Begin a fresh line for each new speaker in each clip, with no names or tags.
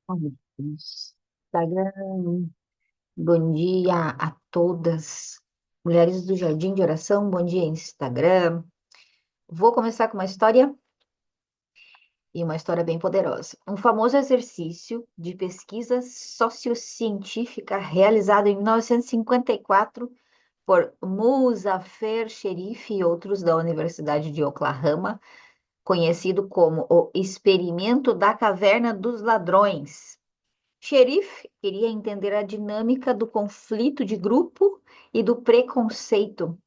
Ai, Instagram. Bom dia a todas. Mulheres do Jardim de Oração, bom dia, Instagram. Vou começar com uma história e uma história bem poderosa. Um famoso exercício de pesquisa sociocientífica realizado em 1954 por Muzaffer Sherif e outros da Universidade de Oklahoma, conhecido como o Experimento da Caverna dos Ladrões. Sherif queria entender a dinâmica do conflito de grupo e do preconceito.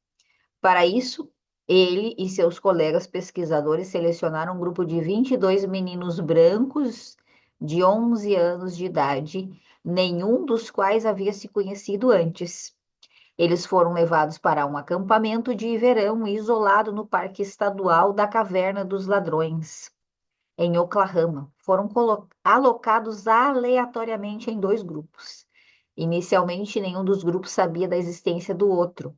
Para isso, ele e seus colegas pesquisadores selecionaram um grupo de 22 meninos brancos de 11 anos de idade, nenhum dos quais havia se conhecido antes. Eles foram levados para um acampamento de verão isolado no Parque Estadual da Caverna dos Ladrões em Oklahoma, foram alocados aleatoriamente em dois grupos. Inicialmente, nenhum dos grupos sabia da existência do outro.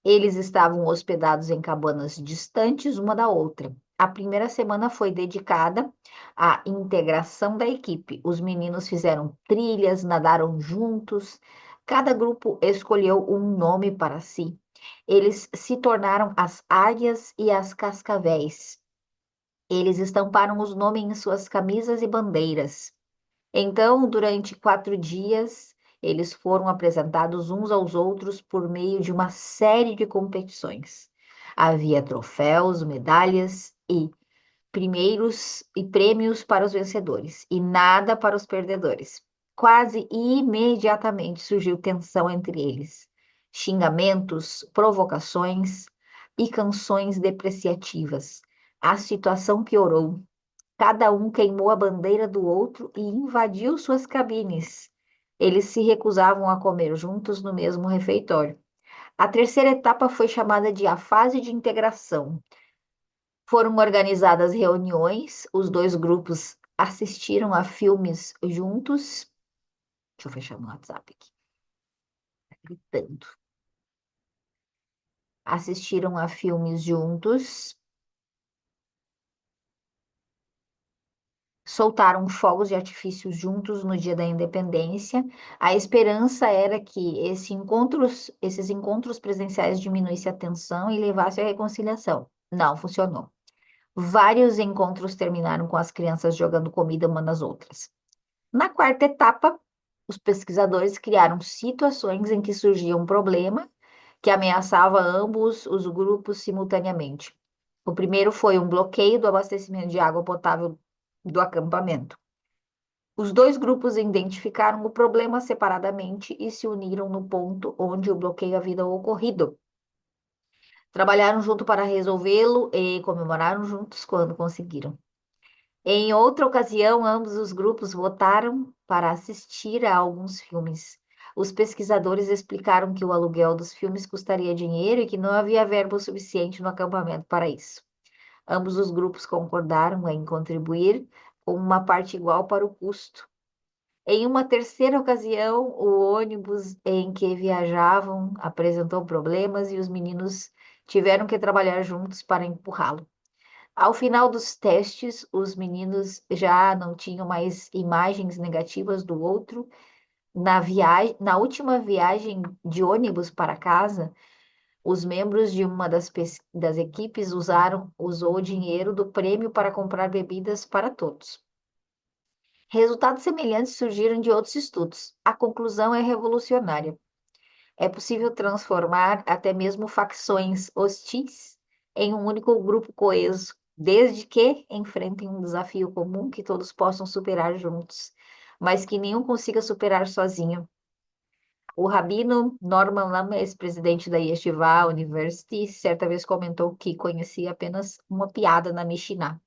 Eles estavam hospedados em cabanas distantes uma da outra. A primeira semana foi dedicada à integração da equipe. Os meninos fizeram trilhas, nadaram juntos. Cada grupo escolheu um nome para si. Eles se tornaram as águias e as cascavéis. Eles estamparam os nomes em suas camisas e bandeiras. Então, durante 4 dias, eles foram apresentados uns aos outros por meio de uma série de competições. Havia troféus, medalhas e primeiros e prêmios para os vencedores, e nada para os perdedores. Quase imediatamente surgiu tensão entre eles. Xingamentos, provocações e canções depreciativas. A situação piorou. Cada um queimou a bandeira do outro e invadiu suas cabines. Eles se recusavam a comer juntos no mesmo refeitório. A terceira etapa foi chamada de a fase de integração. Foram organizadas reuniões, os dois grupos assistiram a filmes juntos. Deixa eu fechar no WhatsApp aqui, tá gritando. Assistiram a filmes juntos, soltaram fogos de artifício juntos no dia da independência. A esperança era que esses encontros presenciais diminuíssem a tensão e levassem à reconciliação. Não funcionou. Vários encontros terminaram com as crianças jogando comida umas nas outras. Na quarta etapa, os pesquisadores criaram situações em que surgia um problema que ameaçava ambos os grupos simultaneamente. O primeiro foi um bloqueio do abastecimento de água potável do acampamento. Os dois grupos identificaram o problema separadamente e se uniram no ponto onde o bloqueio havia ocorrido. Trabalharam junto para resolvê-lo e comemoraram juntos quando conseguiram. Em outra ocasião, ambos os grupos votaram para assistir a alguns filmes. Os pesquisadores explicaram que o aluguel dos filmes custaria dinheiro e que não havia verba suficiente no acampamento para isso. Ambos os grupos concordaram em contribuir com uma parte igual para o custo. Em uma terceira ocasião, o ônibus em que viajavam apresentou problemas e os meninos tiveram que trabalhar juntos para empurrá-lo. Ao final dos testes, os meninos já não tinham mais imagens negativas do outro. Na última viagem de ônibus para casa, os membros de uma das equipes usou o dinheiro do prêmio para comprar bebidas para todos. Resultados semelhantes surgiram de outros estudos. A conclusão é revolucionária. É possível transformar até mesmo facções hostis em um único grupo coeso, desde que enfrentem um desafio comum que todos possam superar juntos, mas que nenhum consiga superar sozinho. O rabino Norman Lam, ex-presidente da Yeshiva University, certa vez comentou que conhecia apenas uma piada na Mishnah,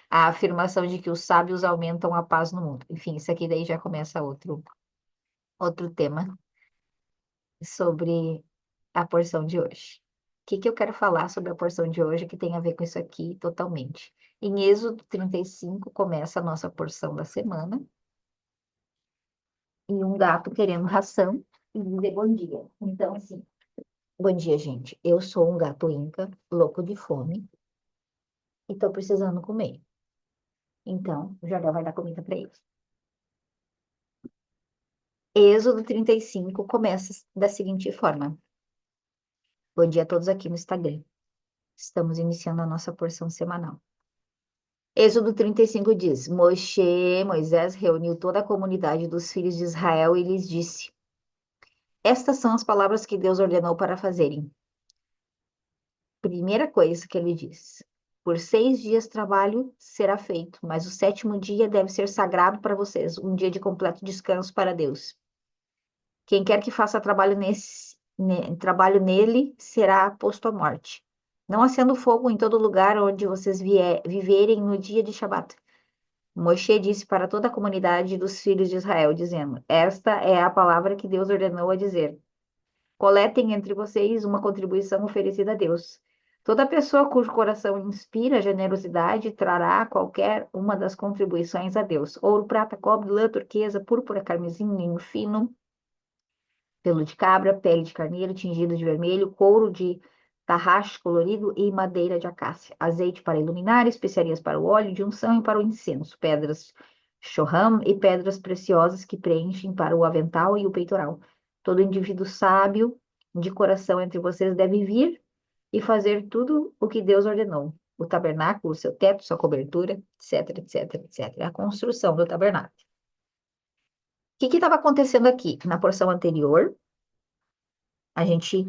a afirmação de que os sábios aumentam a paz no mundo. Enfim, isso aqui daí já começa outro tema sobre a porção de hoje. O que que eu quero falar sobre a porção de hoje que tem a ver com isso aqui totalmente? Em Êxodo 35 começa a nossa porção da semana e um gato querendo ração e dizer bom dia. Então, assim, bom dia, gente. Eu sou um gato inca, louco de fome e tô precisando comer. Então, o Jardel vai dar comida para eles. Êxodo 35 começa da seguinte forma. Bom dia a todos aqui no Instagram. Estamos iniciando a nossa porção semanal. Êxodo 35 diz: Moisés reuniu toda a comunidade dos filhos de Israel e lhes disse: Estas são as palavras que Deus ordenou para fazerem. Primeira coisa que ele diz: Por 6 dias trabalho será feito, mas o sétimo dia deve ser sagrado para vocês, um dia de completo descanso para Deus. Quem quer que faça trabalho nele será posto à morte. Não acenda fogo em todo lugar onde vocês viverem no dia de Shabat. Moshe disse para toda a comunidade dos filhos de Israel, dizendo: Esta é a palavra que Deus ordenou a dizer. Coletem entre vocês uma contribuição oferecida a Deus. Toda pessoa cujo coração inspira generosidade trará qualquer uma das contribuições a Deus: ouro, prata, cobre, lã, turquesa, púrpura, carmesim, linho fino, pelo de cabra, pele de carneiro tingido de vermelho, couro de tarraxe colorido e madeira de acácia, azeite para iluminar, especiarias para o óleo de unção e para o incenso, pedras shoham e pedras preciosas que preenchem para o avental e o peitoral. Todo indivíduo sábio de coração entre vocês deve vir e fazer tudo o que Deus ordenou. O tabernáculo, seu teto, sua cobertura, etc, etc, etc. A construção do tabernáculo. O que estava acontecendo aqui? Na porção anterior, a gente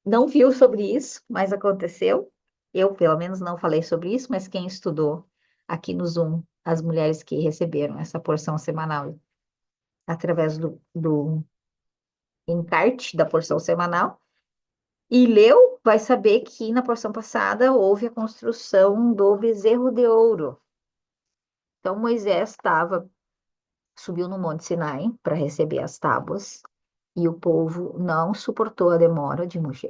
não viu sobre isso, mas aconteceu. Eu, pelo menos, não falei sobre isso, mas quem estudou aqui no Zoom, as mulheres que receberam essa porção semanal através do encarte da porção semanal, e leu, vai saber que na porção passada houve a construção do bezerro de ouro. Então, Moisés subiu no Monte Sinai para receber as tábuas, e o povo não suportou a demora de Moshe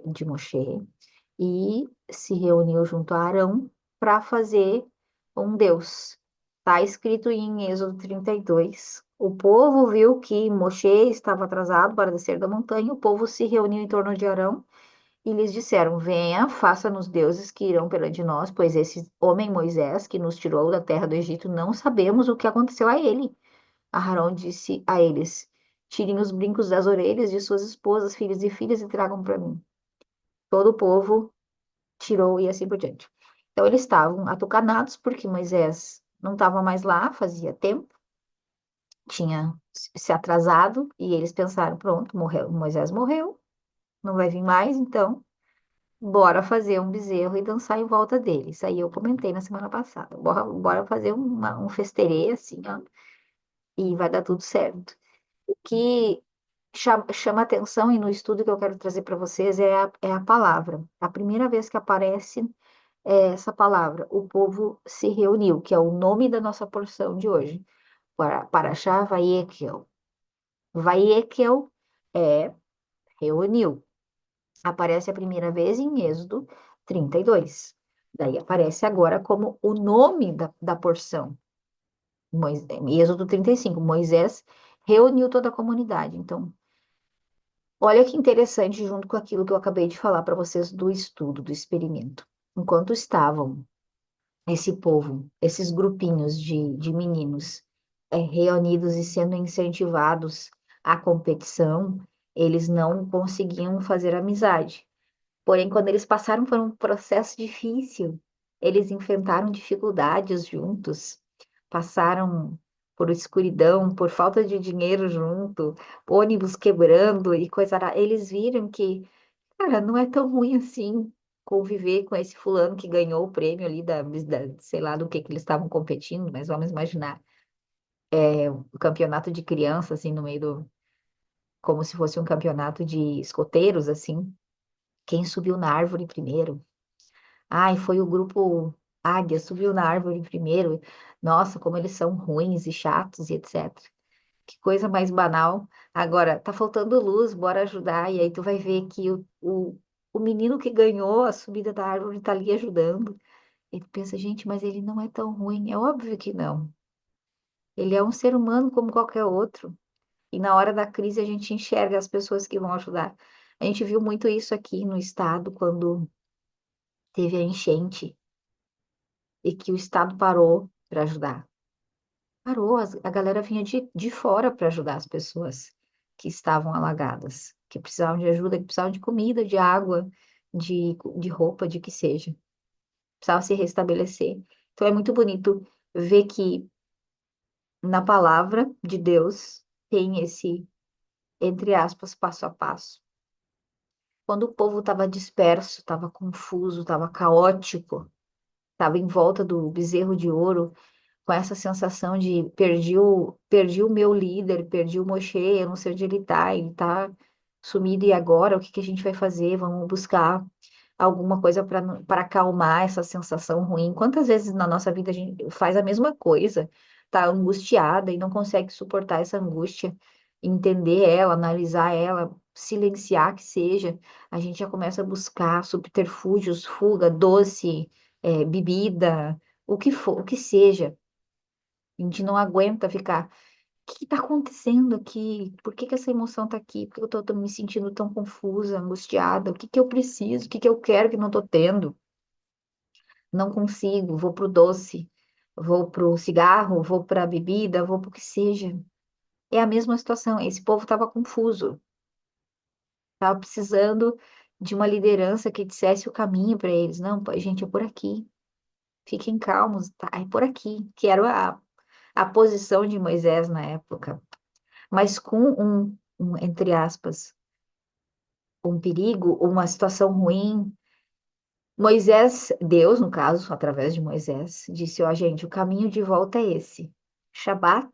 e se reuniu junto a Arão para fazer um Deus. Está escrito em Êxodo 32. O povo viu que Moshe estava atrasado para descer da montanha. O povo se reuniu em torno de Arão e lhes disseram: Venha, faça-nos deuses que irão perante nós, pois esse homem Moisés, que nos tirou da terra do Egito, não sabemos o que aconteceu a ele. Arão disse a eles: Tirem os brincos das orelhas de suas esposas, filhos e filhas e tragam para mim. Todo o povo tirou e assim por diante. Então eles estavam atucanados porque Moisés não estava mais lá, fazia tempo, tinha se atrasado e eles pensaram, pronto, morreu, Moisés morreu, não vai vir mais, então bora fazer um bezerro e dançar em volta dele. Isso aí eu comentei na semana passada. Bora fazer um festerê assim, ó, e vai dar tudo certo. O que chama atenção e no estudo que eu quero trazer para vocês é a palavra. A primeira vez que aparece essa palavra, o povo se reuniu, que é o nome da nossa porção de hoje. Parashá Vaiekel. Vaiekel é reuniu. Aparece a primeira vez em Êxodo 32. Daí aparece agora como o nome da porção. Em Êxodo 35, Moisés reuniu toda a comunidade. Então, olha que interessante, junto com aquilo que eu acabei de falar para vocês do estudo, do experimento. Enquanto estavam esse povo, esses grupinhos de meninos reunidos e sendo incentivados à competição, eles não conseguiam fazer amizade. Porém, quando eles passaram por um processo difícil, eles enfrentaram dificuldades juntos, passaram por escuridão, por falta de dinheiro junto, ônibus quebrando e coisa. Eles viram que, cara, não é tão ruim assim conviver com esse fulano que ganhou o prêmio ali sei lá do que eles estavam competindo, mas vamos imaginar o campeonato de criança, assim, no meio como se fosse um campeonato de escoteiros, assim. Quem subiu na árvore primeiro? Ai, foi o grupo Águia, subiu na árvore primeiro. Nossa, como eles são ruins e chatos e etc. Que coisa mais banal. Agora, tá faltando luz, bora ajudar. E aí tu vai ver que o menino que ganhou a subida da árvore tá ali ajudando. E tu pensa, gente, mas ele não é tão ruim. É óbvio que não. Ele é um ser humano como qualquer outro. E na hora da crise a gente enxerga as pessoas que vão ajudar. A gente viu muito isso aqui no estado quando teve a enchente e que o estado parou para ajudar. Parou, a galera vinha de fora para ajudar as pessoas. que estavam alagadas, que precisavam de ajuda, que precisavam de comida, de água, de roupa, de que seja. Precisavam se restabelecer. Então é muito bonito ver que na palavra de Deus tem esse, entre aspas, passo a passo. Quando o povo estava disperso, estava confuso, estava caótico, estava em volta do bezerro de ouro, com essa sensação de perdi o meu líder, perdi o Moshe, eu não sei onde ele tá sumido, e agora o que que a gente vai fazer? Vamos buscar alguma coisa para acalmar essa sensação ruim. Quantas vezes na nossa vida a gente faz a mesma coisa, tá angustiada e não consegue suportar essa angústia, entender ela, analisar ela, silenciar que seja, a gente já começa a buscar subterfúgios, fuga, doce, bebida, o que for, o que seja. A gente não aguenta ficar. O que está acontecendo aqui? Por que que essa emoção está aqui? Por que eu estou me sentindo tão confusa, angustiada? O que que eu preciso? O que que eu quero que não estou tendo? Não consigo. Vou pro doce, vou pro cigarro, vou para a bebida, vou pro que seja. É a mesma situação. Esse povo estava confuso, estava precisando de uma liderança que dissesse o caminho para eles. Não, pô, gente, é por aqui. Fiquem calmos, tá? É por aqui. Que era a posição de Moisés na época. Mas com entre aspas, um perigo, uma situação ruim, Moisés, Deus, no caso, através de Moisés, disse, ó, gente, o caminho de volta é esse, Shabat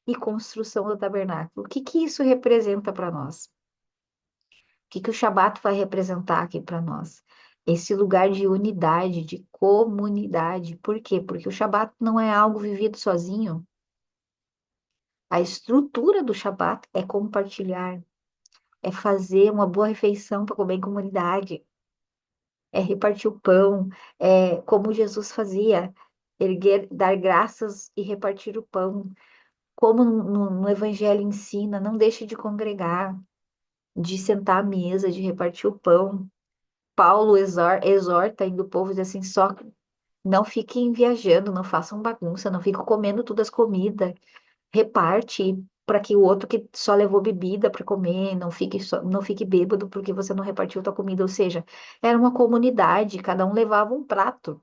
e construção do tabernáculo. O que que isso representa para nós? O que que o Shabat vai representar aqui para nós? Esse lugar de unidade, de comunidade. Por quê? Porque o Shabat não é algo vivido sozinho. A estrutura do Shabat é compartilhar, é fazer uma boa refeição para comer em comunidade, é repartir o pão, é como Jesus fazia, erguer, dar graças e repartir o pão. Como no Evangelho ensina, não deixe de congregar, de sentar à mesa, de repartir o pão. Paulo exorta ainda o povo, diz assim, só não fiquem viajando, não façam bagunça, não fiquem comendo todas as comidas, reparte para que o outro que só levou bebida para comer não fique bêbado porque você não repartiu tua comida. Ou seja, era uma comunidade, cada um levava um prato.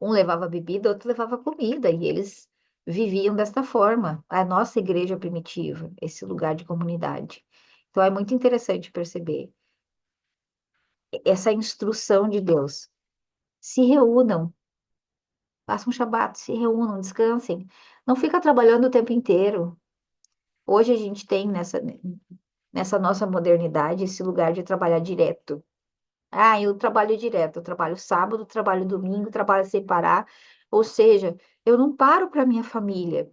Um levava bebida, outro levava comida, e eles viviam desta forma. A nossa igreja primitiva, esse lugar de comunidade. Então é muito interessante perceber essa instrução de Deus. Se reúnam, façam um Shabat, se reúnam, descansem. Não fica trabalhando o tempo inteiro. Hoje a gente tem nessa nossa modernidade esse lugar de trabalhar direto. Ah, eu trabalho direto, eu trabalho sábado, trabalho domingo, trabalho sem parar. Ou seja, eu não paro para minha família.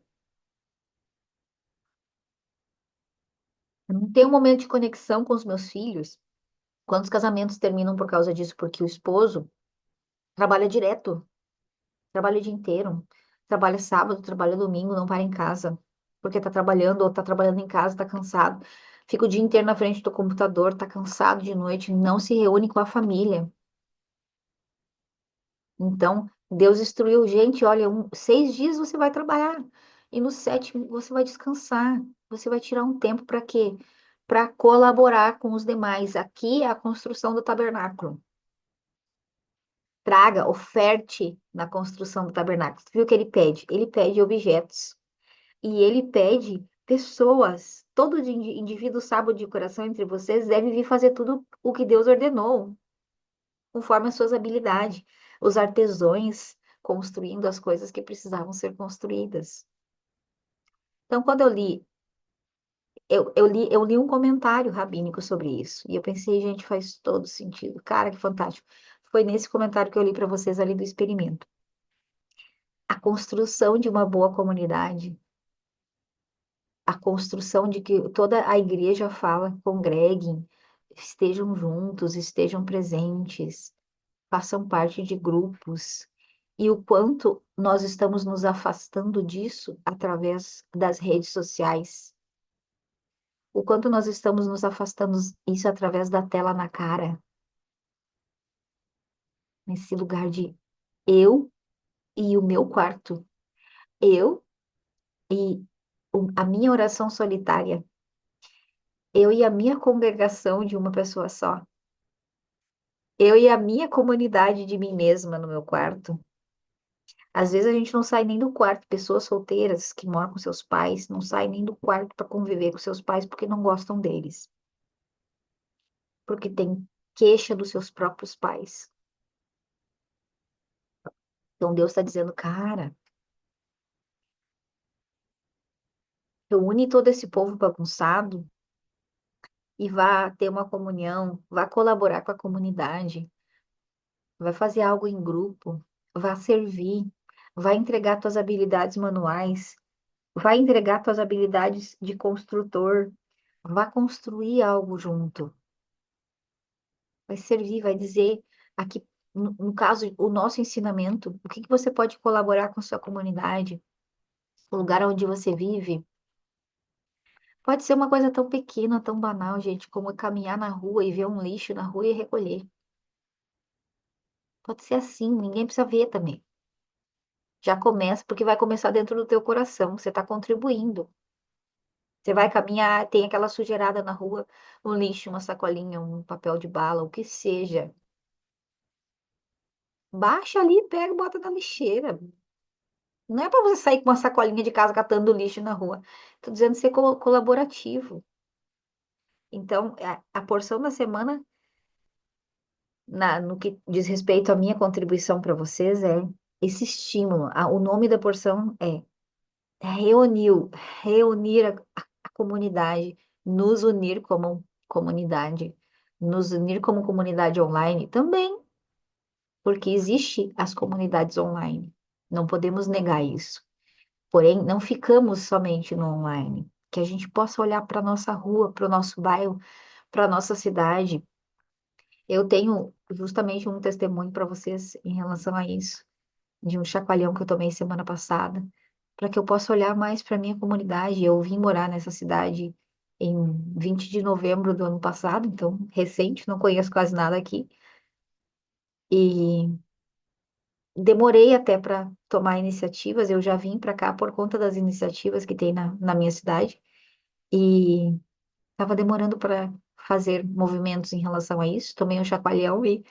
Eu não tenho um momento de conexão com os meus filhos. Quantos casamentos terminam por causa disso? Porque o esposo trabalha direto, trabalha o dia inteiro, trabalha sábado, trabalha domingo, não para em casa, porque está trabalhando ou está trabalhando em casa, está cansado. Fica o dia inteiro na frente do computador, está cansado de noite, não se reúne com a família. Então, Deus instruiu, gente, olha, 6 dias você vai trabalhar e no sétimo você vai descansar. Você vai tirar um tempo para quê? Para colaborar com os demais. Aqui é a construção do tabernáculo. Traga, oferte na construção do tabernáculo. Você viu o que ele pede? Ele pede objetos e ele pede pessoas. Todo indivíduo sábio de coração entre vocês deve vir fazer tudo o que Deus ordenou, conforme as suas habilidades. Os artesãos construindo as coisas que precisavam ser construídas. Então, quando eu li um comentário rabínico sobre isso. E eu pensei, gente, faz todo sentido. Cara, que fantástico. Foi nesse comentário que eu li para vocês ali do experimento. A construção de uma boa comunidade, a construção de que toda a igreja fala, congreguem, estejam juntos, estejam presentes, façam parte de grupos. E o quanto nós estamos nos afastando disso através das redes sociais. O quanto nós estamos nos afastando isso através da tela na cara, nesse lugar de eu e o meu quarto. Eu A minha oração solitária, eu e a minha congregação de uma pessoa só, eu e a minha comunidade de mim mesma no meu quarto. Às vezes a gente não sai nem do quarto, pessoas solteiras que moram com seus pais não saem nem do quarto para conviver com seus pais porque não gostam deles, porque tem queixa dos seus próprios pais. Então Deus está dizendo, cara, reúne todo esse povo bagunçado e vá ter uma comunhão, vá colaborar com a comunidade, vai fazer algo em grupo, vá servir, vai entregar tuas habilidades manuais, vai entregar tuas habilidades de construtor, vá construir algo junto, vai servir, vai dizer aqui, no caso, o nosso ensinamento, o que que você pode colaborar com a sua comunidade, o lugar onde você vive. Pode ser uma coisa tão pequena, tão banal, gente, como caminhar na rua e ver um lixo na rua e recolher. Pode ser assim, ninguém precisa ver também. Já começa, porque vai começar dentro do teu coração, você está contribuindo. Você vai caminhar, tem aquela sujeirada na rua, um lixo, uma sacolinha, um papel de bala, o que seja. Baixa ali, pega e bota na lixeira. Não é para você sair com uma sacolinha de casa catando lixo na rua. Estou dizendo ser colaborativo. Então, a porção da semana, no que diz respeito à minha contribuição para vocês, é esse estímulo. O nome da porção é reunir, reunir a comunidade, nos unir como comunidade, nos unir como comunidade online também, porque existe as comunidades online. Não podemos negar isso. Porém, não ficamos somente no online, que a gente possa olhar para a nossa rua, para o nosso bairro, para a nossa cidade. Eu tenho justamente um testemunho para vocês em relação a isso, de um chacoalhão que eu tomei semana passada, para que eu possa olhar mais para minha comunidade. Eu vim morar nessa cidade em 20 de novembro do ano passado, então recente, não conheço quase nada aqui. E demorei até para tomar iniciativas, eu já vim para cá por conta das iniciativas que tem na minha cidade. E estava demorando para fazer movimentos em relação a isso. Tomei um chacoalhão e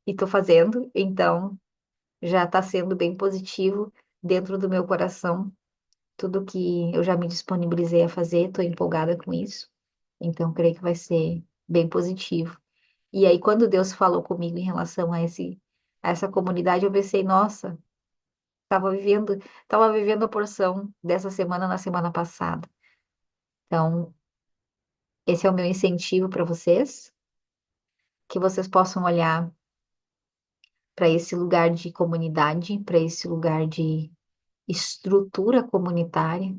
estou fazendo, então já está sendo bem positivo dentro do meu coração. Tudo que eu já me disponibilizei a fazer, estou empolgada com isso. Então, creio que vai ser bem positivo. E aí, quando Deus falou comigo em relação a essa comunidade, eu pensei, nossa, estava vivendo a porção dessa semana na semana passada. Então, esse é o meu incentivo para vocês, que vocês possam olhar para esse lugar de comunidade, para esse lugar de estrutura comunitária,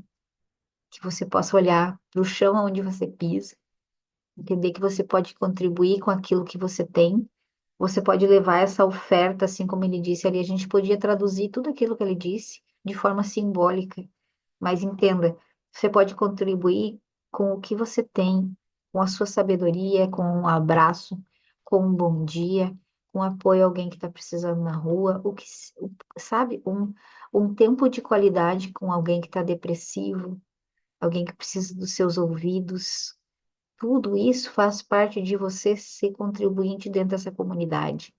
que você possa olhar para o chão onde você pisa, entender que você pode contribuir com aquilo que você tem, você pode levar essa oferta, assim como ele disse ali, a gente podia traduzir tudo aquilo que ele disse de forma simbólica. Mas entenda, você pode contribuir com o que você tem, com a sua sabedoria, com um abraço, com um bom dia, com apoio a alguém que está precisando na rua, sabe, um tempo de qualidade com alguém que está depressivo, alguém que precisa dos seus ouvidos. Tudo isso faz parte de você ser contribuinte dentro dessa comunidade,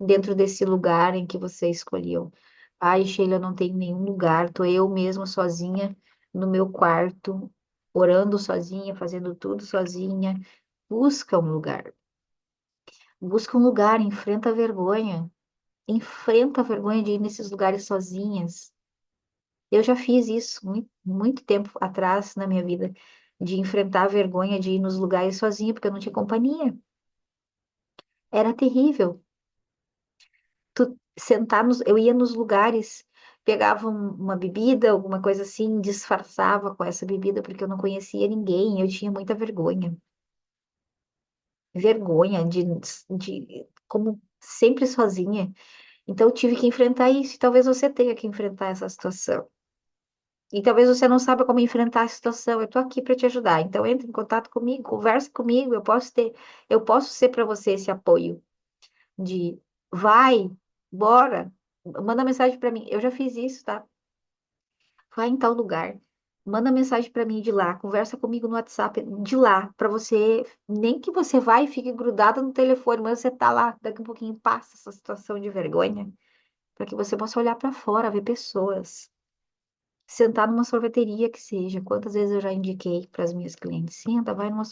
dentro desse lugar em que você escolheu. Ai, Sheila, não tem nenhum lugar, tô eu mesma sozinha no meu quarto, orando sozinha, fazendo tudo sozinha. Busca um lugar. Busca um lugar, enfrenta a vergonha. Enfrenta a vergonha de ir nesses lugares sozinhas. Eu já fiz isso muito, muito tempo atrás na minha vida, de enfrentar a vergonha de ir nos lugares sozinha, porque eu não tinha companhia. Era terrível. Eu ia nos lugares, pegava uma bebida, alguma coisa assim, disfarçava com essa bebida porque eu não conhecia ninguém, eu tinha muita vergonha. Vergonha como sempre sozinha. Então eu tive que enfrentar isso, e talvez você tenha que enfrentar essa situação. E talvez você não saiba como enfrentar a situação. Eu estou aqui para te ajudar. Então entre em contato comigo, converse comigo, eu posso ser para você esse apoio de vai, bora, manda mensagem para mim. Eu já fiz isso, tá? Vai em tal lugar. Manda mensagem para mim de lá, conversa comigo no WhatsApp de lá, para você, nem que você vá e fique grudada no telefone, mas você tá lá, daqui a pouquinho passa essa situação de vergonha, para que você possa olhar para fora, ver pessoas. Sentar numa sorveteria que seja. Quantas vezes eu já indiquei para as minhas clientes, senta, vai numa,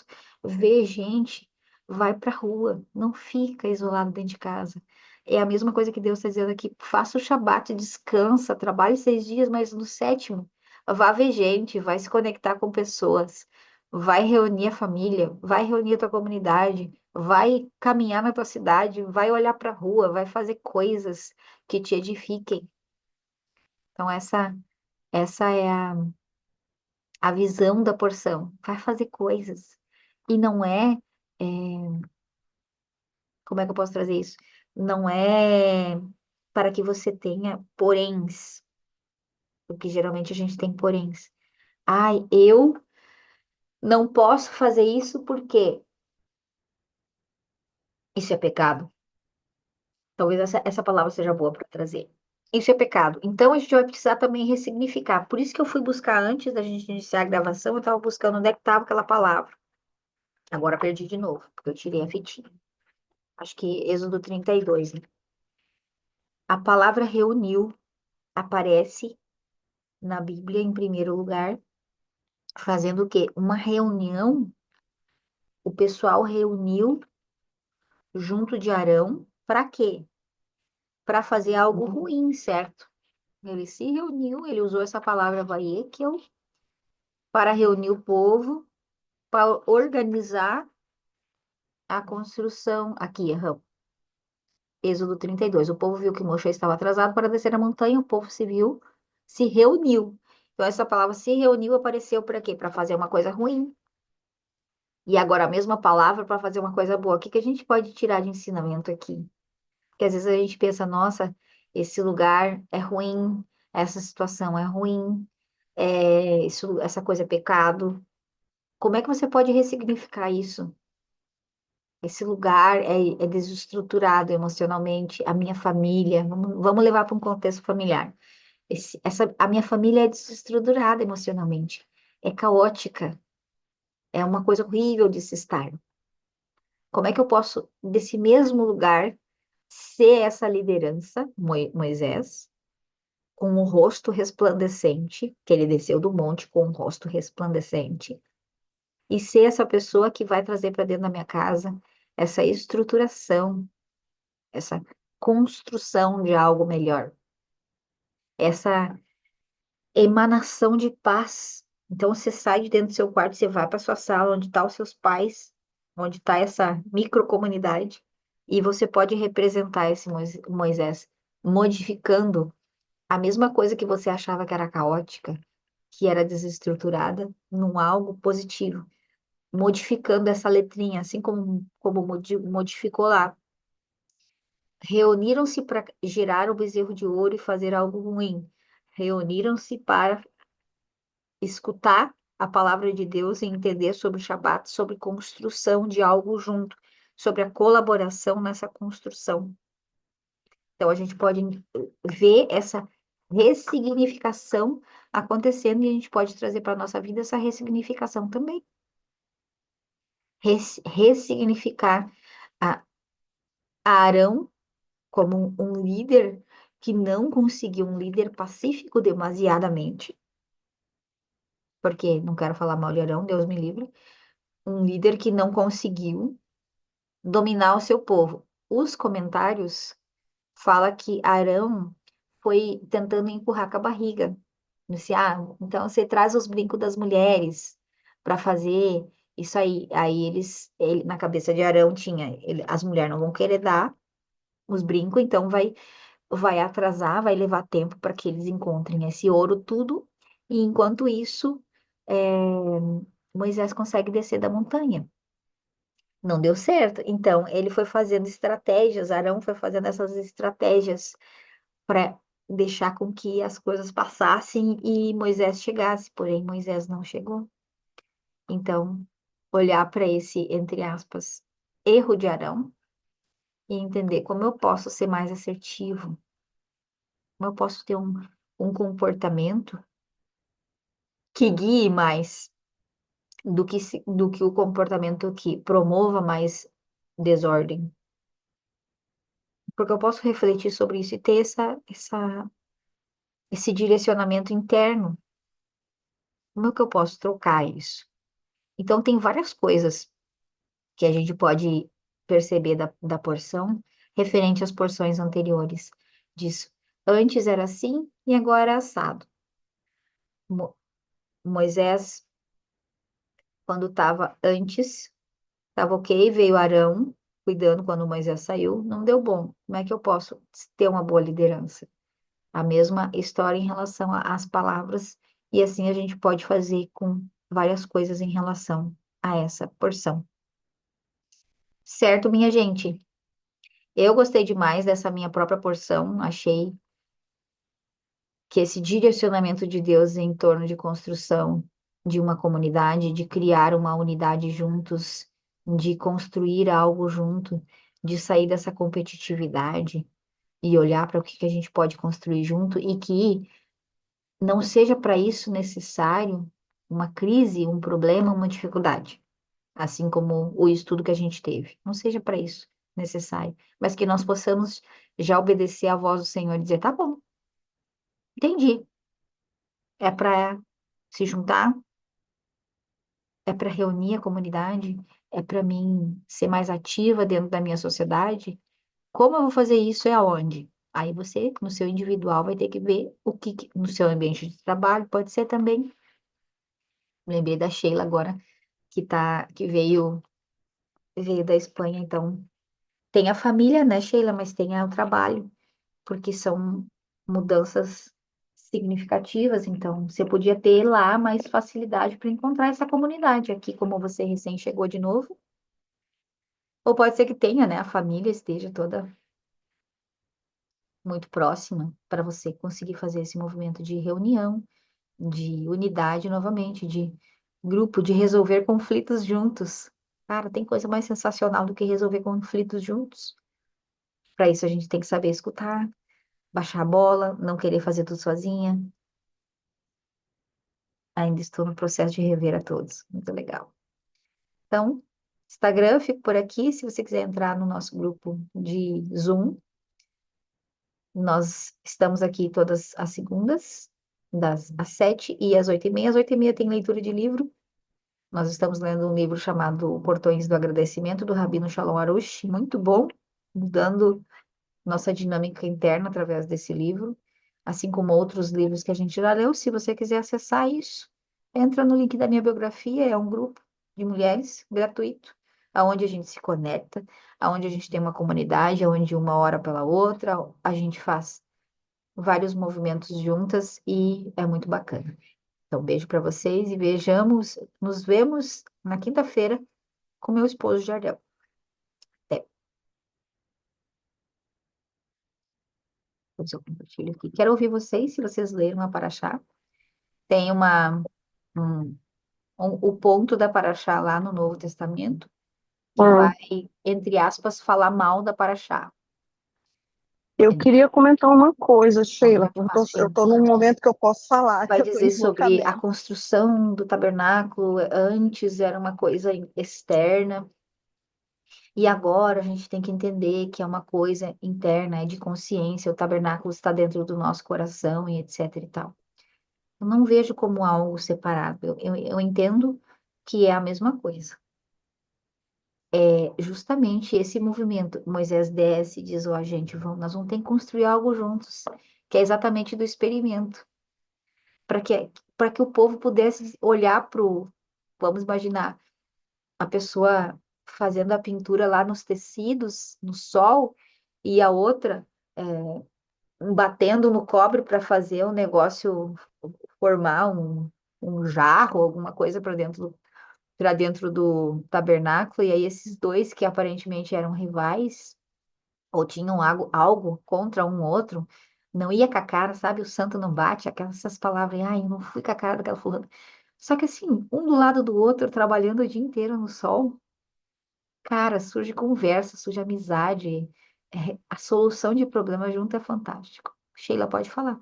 vê gente, vai para a rua, não fica isolado dentro de casa. É a mesma coisa que Deus está dizendo aqui, faça o Shabat, descansa, trabalhe 6 dias, mas no sétimo, vá ver gente, vai se conectar com pessoas, vai reunir a família, vai reunir a tua comunidade, vai caminhar na tua cidade, vai olhar para a rua, vai fazer coisas que te edifiquem. Então, essa é a visão da porção. Vai fazer coisas. E não é, é, como é que eu posso trazer isso? Não é para que você tenha poréns, porque geralmente a gente tem poréns. Ai, eu não posso fazer isso porque isso é pecado. Talvez essa palavra seja boa para trazer. Isso é pecado. Então a gente vai precisar também ressignificar. Por isso que eu fui buscar antes da gente iniciar a gravação, eu estava buscando onde é que estava aquela palavra. Agora perdi de novo, porque eu tirei a fitinha. Acho que Êxodo 32, né? A palavra reuniu aparece na Bíblia em primeiro lugar, fazendo o quê? Uma reunião. O pessoal reuniu junto de Arão, para quê? Para fazer algo ruim, certo? Ele se reuniu, ele usou essa palavra vaiekel para reunir o povo, para organizar a construção. Aqui, erramos. Êxodo 32. O povo viu que Moisés estava atrasado para descer a montanha, o povo civil se reuniu. Então, essa palavra se reuniu apareceu para quê? Para fazer uma coisa ruim. E agora a mesma palavra para fazer uma coisa boa. O que que a gente pode tirar de ensinamento aqui? Porque às vezes a gente pensa, nossa, esse lugar é ruim, essa situação é ruim, essa coisa é pecado. Como é que você pode ressignificar isso? Esse lugar é desestruturado emocionalmente, a minha família, vamos levar para um contexto familiar. A minha família é desestruturada emocionalmente, é caótica, é uma coisa horrível de se estar. Como é que eu posso, desse mesmo lugar, ser essa liderança, Moisés, com o rosto resplandecente, que ele desceu do monte com o rosto resplandecente, e ser essa pessoa que vai trazer para dentro da minha casa essa estruturação, essa construção de algo melhor, essa emanação de paz. Então você sai de dentro do seu quarto, você vai para sua sala, onde estão os seus pais, onde está essa microcomunidade, e você pode representar esse Moisés, modificando a mesma coisa que você achava que era caótica, que era desestruturada, num algo positivo, modificando essa letrinha, assim como modificou lá. Reuniram-se para girar o bezerro de ouro e fazer algo ruim. Reuniram-se para escutar a palavra de Deus e entender sobre o Shabat, sobre construção de algo junto, sobre a colaboração nessa construção. Então, a gente pode ver essa ressignificação acontecendo e a gente pode trazer para a nossa vida essa ressignificação também. Ressignificar a, a Arão como um líder que não conseguiu, um líder pacífico demasiadamente, porque não quero falar mal de Arão, Deus me livre, um líder que não conseguiu dominar o seu povo. Os comentários falam que Arão foi tentando empurrar com a barriga. Disse, então você traz os brincos das mulheres para fazer isso aí. Aí na cabeça de Arão tinha, as mulheres não vão querer dar os brincos, então vai atrasar, vai levar tempo para que eles encontrem esse ouro tudo. E enquanto isso, Moisés consegue descer da montanha. Não deu certo. Então, ele foi fazendo estratégias, Arão foi fazendo essas estratégias para deixar com que as coisas passassem e Moisés chegasse, porém Moisés não chegou. Então, olhar para esse, entre aspas, erro de Arão e entender como eu posso ser mais assertivo, como eu posso ter um comportamento que guie mais do que o comportamento que promova mais desordem. Porque eu posso refletir sobre isso e ter esse direcionamento interno. Como é que eu posso trocar isso? Então, tem várias coisas que a gente pode perceber da porção referente às porções anteriores disso. Antes era assim e agora é assado. Mo- Moisés, quando estava antes, estava ok, veio Arão cuidando quando Moisés saiu, não deu bom. Como é que eu posso ter uma boa liderança? A mesma história em relação às palavras, e assim a gente pode fazer com várias coisas em relação a essa porção. Certo, minha gente? Eu gostei demais dessa minha própria porção, achei que esse direcionamento de Deus em torno de construção de uma comunidade, de criar uma unidade juntos, de construir algo junto, de sair dessa competitividade e olhar para o que que a gente pode construir junto e que não seja para isso necessário uma crise, um problema, uma dificuldade, assim como o estudo que a gente teve. Não seja para isso necessário, mas que nós possamos já obedecer à voz do Senhor e dizer: tá bom, entendi. É para se juntar, é para reunir a comunidade, é para mim ser mais ativa dentro da minha sociedade. Como eu vou fazer isso e aonde? Aí você, no seu individual, vai ter que ver no seu ambiente de trabalho, pode ser também. Lembrei da Sheila agora, que veio da Espanha, então tem a família, né, Sheila, mas tem o trabalho, porque são mudanças significativas, então você podia ter lá mais facilidade para encontrar essa comunidade aqui, como você recém chegou de novo, ou pode ser que tenha, né, a família esteja toda muito próxima para você conseguir fazer esse movimento de reunião, de unidade novamente, de grupo, de resolver conflitos juntos. Cara, tem coisa mais sensacional do que resolver conflitos juntos. Para isso a gente tem que saber escutar, baixar a bola, não querer fazer tudo sozinha. Ainda estou no processo de rever a todos. Muito legal. Então, Instagram, eu fico por aqui. Se você quiser entrar no nosso grupo de Zoom, nós estamos aqui todas as segundas, às 7 e às 8h30. Às 8h30 tem leitura de livro. Nós estamos lendo um livro chamado Portões do Agradecimento, do Rabino Shalom Arush. Muito bom, mudando nossa dinâmica interna através desse livro, assim como outros livros que a gente já leu. Se você quiser acessar isso, entra no link da minha biografia, é um grupo de mulheres gratuito, aonde a gente se conecta, aonde a gente tem uma comunidade, aonde uma ora pela outra, a gente faz vários movimentos juntas e é muito bacana. Então, beijo para vocês e nos vemos na quinta-feira com meu esposo Jardel. Até. Depois eu compartilho aqui. Quero ouvir vocês, se vocês leram a Paraxá. Tem um, o ponto da Paraxá lá no Novo Testamento, que
Hum.
vai, entre aspas, falar mal da Paraxá.
Eu
É,
queria comentar uma coisa,
então,
Sheila,
já
porque eu
faz
eu tô
tempo.
num momento que eu posso falar,
Vai
que eu tô
dizer
em
sobre a
deslocamento.
construção do tabernáculo. Antes era uma coisa externa, e agora a gente tem que entender que é uma coisa interna, é de consciência. O tabernáculo está dentro do nosso coração e etc e tal. Eu não vejo como algo separado. Eu entendo que é a mesma coisa. É justamente esse movimento. Moisés desce e diz: ó, gente, nós vamos ter que construir algo juntos, que é exatamente do experimento, para para que o povo pudesse olhar para o. Vamos imaginar a pessoa fazendo a pintura lá nos tecidos, no sol, e a outra batendo no cobre para fazer o negócio formar um jarro, alguma coisa para dentro do tabernáculo, e aí esses dois que aparentemente eram rivais, ou tinham algo contra um outro, não ia com a cara, sabe? O santo não bate, aquelas essas palavras, ai, eu não fui com a cara daquela fulana. Só que assim, um do lado do outro, trabalhando o dia inteiro no sol, cara, surge conversa, surge amizade, a solução de problema junto é fantástico. Sheila, pode falar.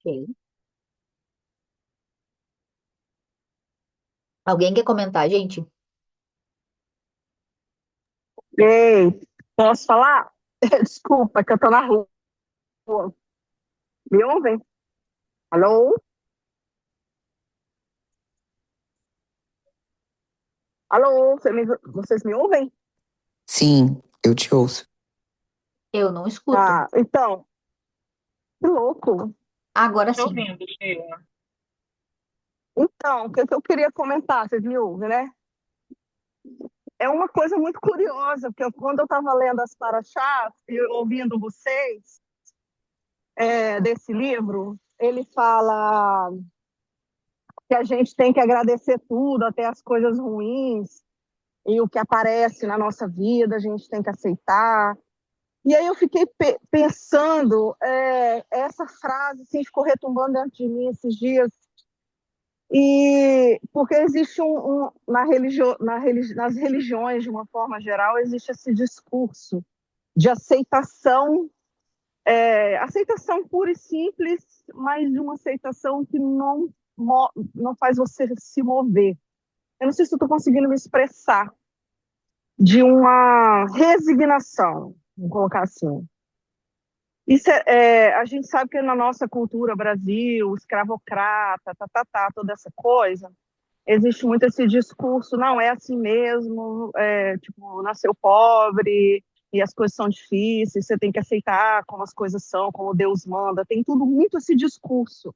Ok. Alguém quer comentar, gente?
Ei, posso falar? Desculpa, que eu tô na rua. Me ouvem? Alô? Alô? Vocês me ouvem?
Sim, eu te ouço.
Eu não escuto.
Ah, então, que louco.
Agora
Tô
sim.
ouvindo, Sheila. Então, o que eu queria comentar, vocês me ouvem, né? É uma coisa muito curiosa, porque quando eu estava lendo as paraxás e ouvindo vocês, desse livro, ele fala que a gente tem que agradecer tudo, até as coisas ruins, e o que aparece na nossa vida, a gente tem que aceitar. E aí eu fiquei pensando, essa frase assim, ficou retumbando dentro de mim esses dias, e porque existe nas religiões, de uma forma geral, existe esse discurso de aceitação, aceitação pura e simples, mas de uma aceitação que não faz você se mover. Eu não sei se eu estou conseguindo me expressar, de uma resignação, vamos colocar assim. Isso a gente sabe que na nossa cultura, Brasil, escravocrata, toda essa coisa, existe muito esse discurso, não é assim mesmo, tipo, nasceu pobre e as coisas são difíceis, você tem que aceitar como as coisas são, como Deus manda, tem tudo muito esse discurso,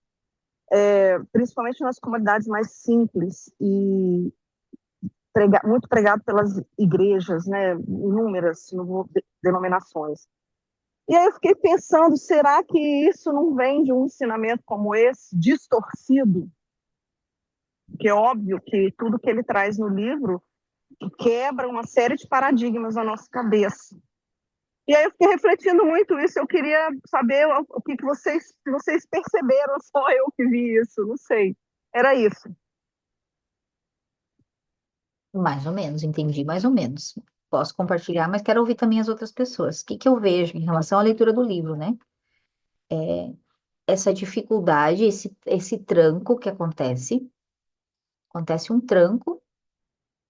principalmente nas comunidades mais simples e muito pregado pelas igrejas, né, inúmeras denominações. E aí eu fiquei pensando, será que isso não vem de um ensinamento como esse, distorcido? Que é óbvio que tudo que ele traz no livro quebra uma série de paradigmas na nossa cabeça. E aí eu fiquei refletindo muito isso, eu queria saber o que vocês perceberam, só eu que vi isso, não sei. Era isso.
Mais ou menos, entendi mais ou menos. Posso compartilhar, mas quero ouvir também as outras pessoas. O que que eu vejo em relação à leitura do livro, né? Essa dificuldade, esse tranco que acontece um tranco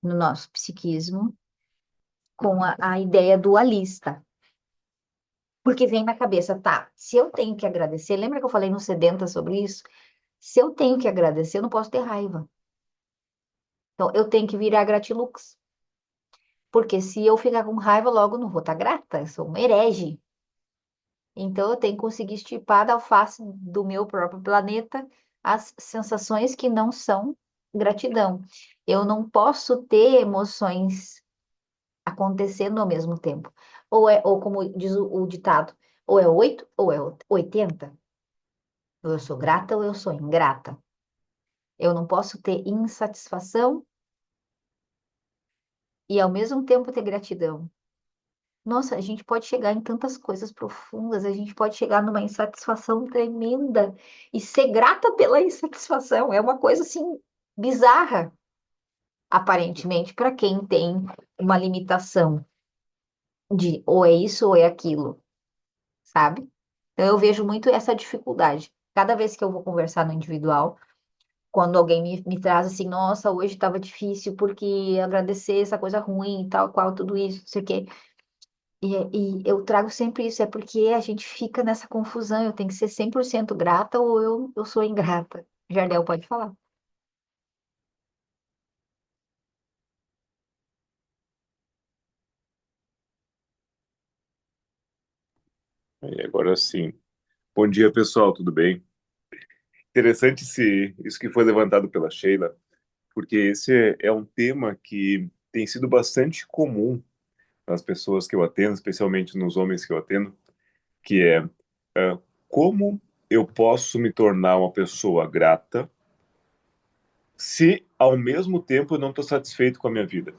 no nosso psiquismo com a ideia dualista. Porque vem na cabeça, tá, se eu tenho que agradecer, lembra que eu falei no Sedenta sobre isso? Se eu tenho que agradecer, eu não posso ter raiva. Então, eu tenho que virar gratilux. Porque se eu ficar com raiva, logo não vou estar grata, eu sou uma herege. Então, eu tenho que conseguir extirpar da face do meu próprio planeta as sensações que não são gratidão. Eu não posso ter emoções acontecendo ao mesmo tempo. Ou como diz o ditado, ou é 8 ou é 80. Ou eu sou grata ou eu sou ingrata. Eu não posso ter insatisfação e ao mesmo tempo ter gratidão. Nossa, a gente pode chegar em tantas coisas profundas, a gente pode chegar numa insatisfação tremenda e ser grata pela insatisfação. É uma coisa assim bizarra, aparentemente, para quem tem uma limitação de ou é isso ou é aquilo, sabe? Então eu vejo muito essa dificuldade. Cada vez que eu vou conversar no individual, quando alguém me traz assim, nossa, hoje estava difícil porque agradecer essa coisa ruim, tal, qual, tudo isso, não sei o quê. E eu trago sempre isso, é porque a gente fica nessa confusão, eu tenho que ser 100% grata ou eu sou ingrata. Jardel pode falar.
E agora sim. Bom dia, pessoal, tudo bem? Interessante isso que foi levantado pela Sheila, porque esse é um tema que tem sido bastante comum nas pessoas que eu atendo, especialmente nos homens que eu atendo, que é como eu posso me tornar uma pessoa grata se ao mesmo tempo eu não estou satisfeito com a minha vida.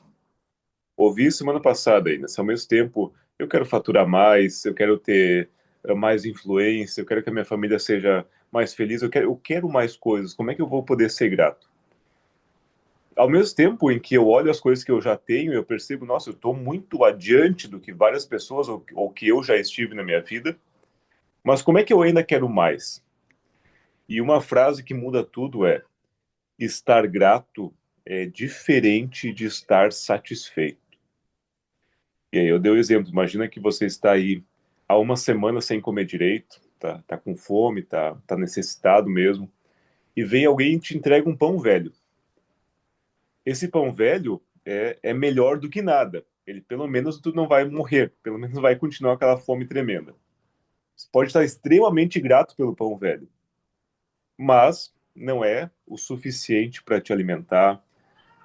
Ouvi semana passada ainda, se ao mesmo tempo eu quero faturar mais, eu quero ter mais influência, eu quero que a minha família seja mais feliz, eu quero mais coisas, como é que eu vou poder ser grato? Ao mesmo tempo em que eu olho as coisas que eu já tenho, eu percebo, nossa, eu estou muito adiante do que várias pessoas ou que eu já estive na minha vida, mas como é que eu ainda quero mais? E uma frase que muda tudo é: estar grato é diferente de estar satisfeito. E aí eu dei o exemplo, imagina que você está aí há uma semana sem comer direito, tá com fome, tá necessitado mesmo, e vem alguém e te entrega um pão velho. Esse pão velho é melhor do que nada. Ele pelo menos tu não vai morrer, pelo menos vai continuar aquela fome tremenda. Você pode estar extremamente grato pelo pão velho, mas não é o suficiente para te alimentar,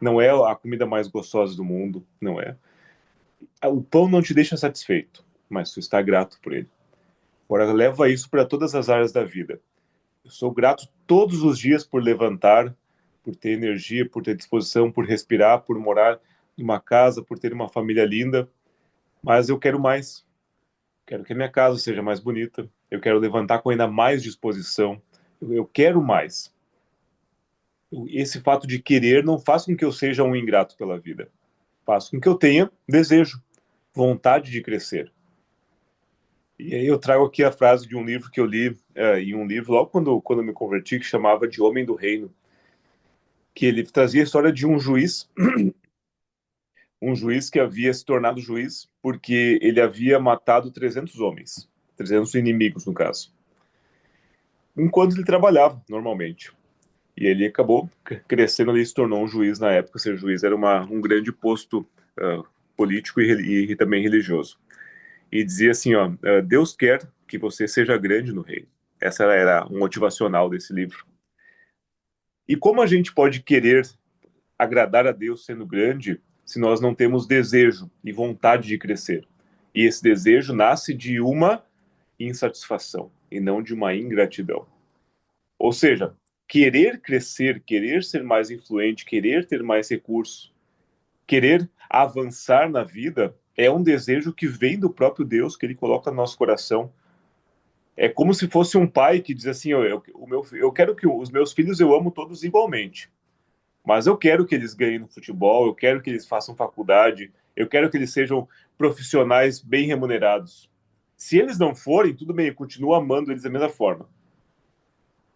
não é a comida mais gostosa do mundo, não é. O pão não te deixa satisfeito, mas tu está grato por ele. Agora leva isso para todas as áreas da vida. Eu sou grato todos os dias por levantar, por ter energia, por ter disposição, por respirar, por morar em uma casa, por ter uma família linda, mas eu quero mais. Quero que a minha casa seja mais bonita. Eu quero levantar com ainda mais disposição. Eu quero mais. Esse fato de querer não faz com que eu seja um ingrato pela vida. Faz com que eu tenha desejo, vontade de crescer. E aí eu trago aqui a frase de um livro que eu li em um livro logo quando eu me converti, que chamava de Homem do Reino, que ele trazia a história de um juiz que havia se tornado juiz porque ele havia matado 300 homens, 300 inimigos no caso, enquanto ele trabalhava normalmente. E ele acabou crescendo ali e se tornou um juiz na época. Ser juiz era um grande posto político e também religioso. E dizia assim, ó, Deus quer que você seja grande no reino. Essa era o motivacional desse livro. E como a gente pode querer agradar a Deus sendo grande se nós não temos desejo e vontade de crescer? E esse desejo nasce de uma insatisfação e não de uma ingratidão. Ou seja, querer crescer, querer ser mais influente, querer ter mais recursos, querer avançar na vida é um desejo que vem do próprio Deus, que ele coloca no nosso coração. É como se fosse um pai que diz assim: eu quero que os meus filhos eu amo todos igualmente, mas eu quero que eles ganhem no futebol, eu quero que eles façam faculdade, eu quero que eles sejam profissionais bem remunerados. Se eles não forem, tudo bem, eu continuo amando eles da mesma forma.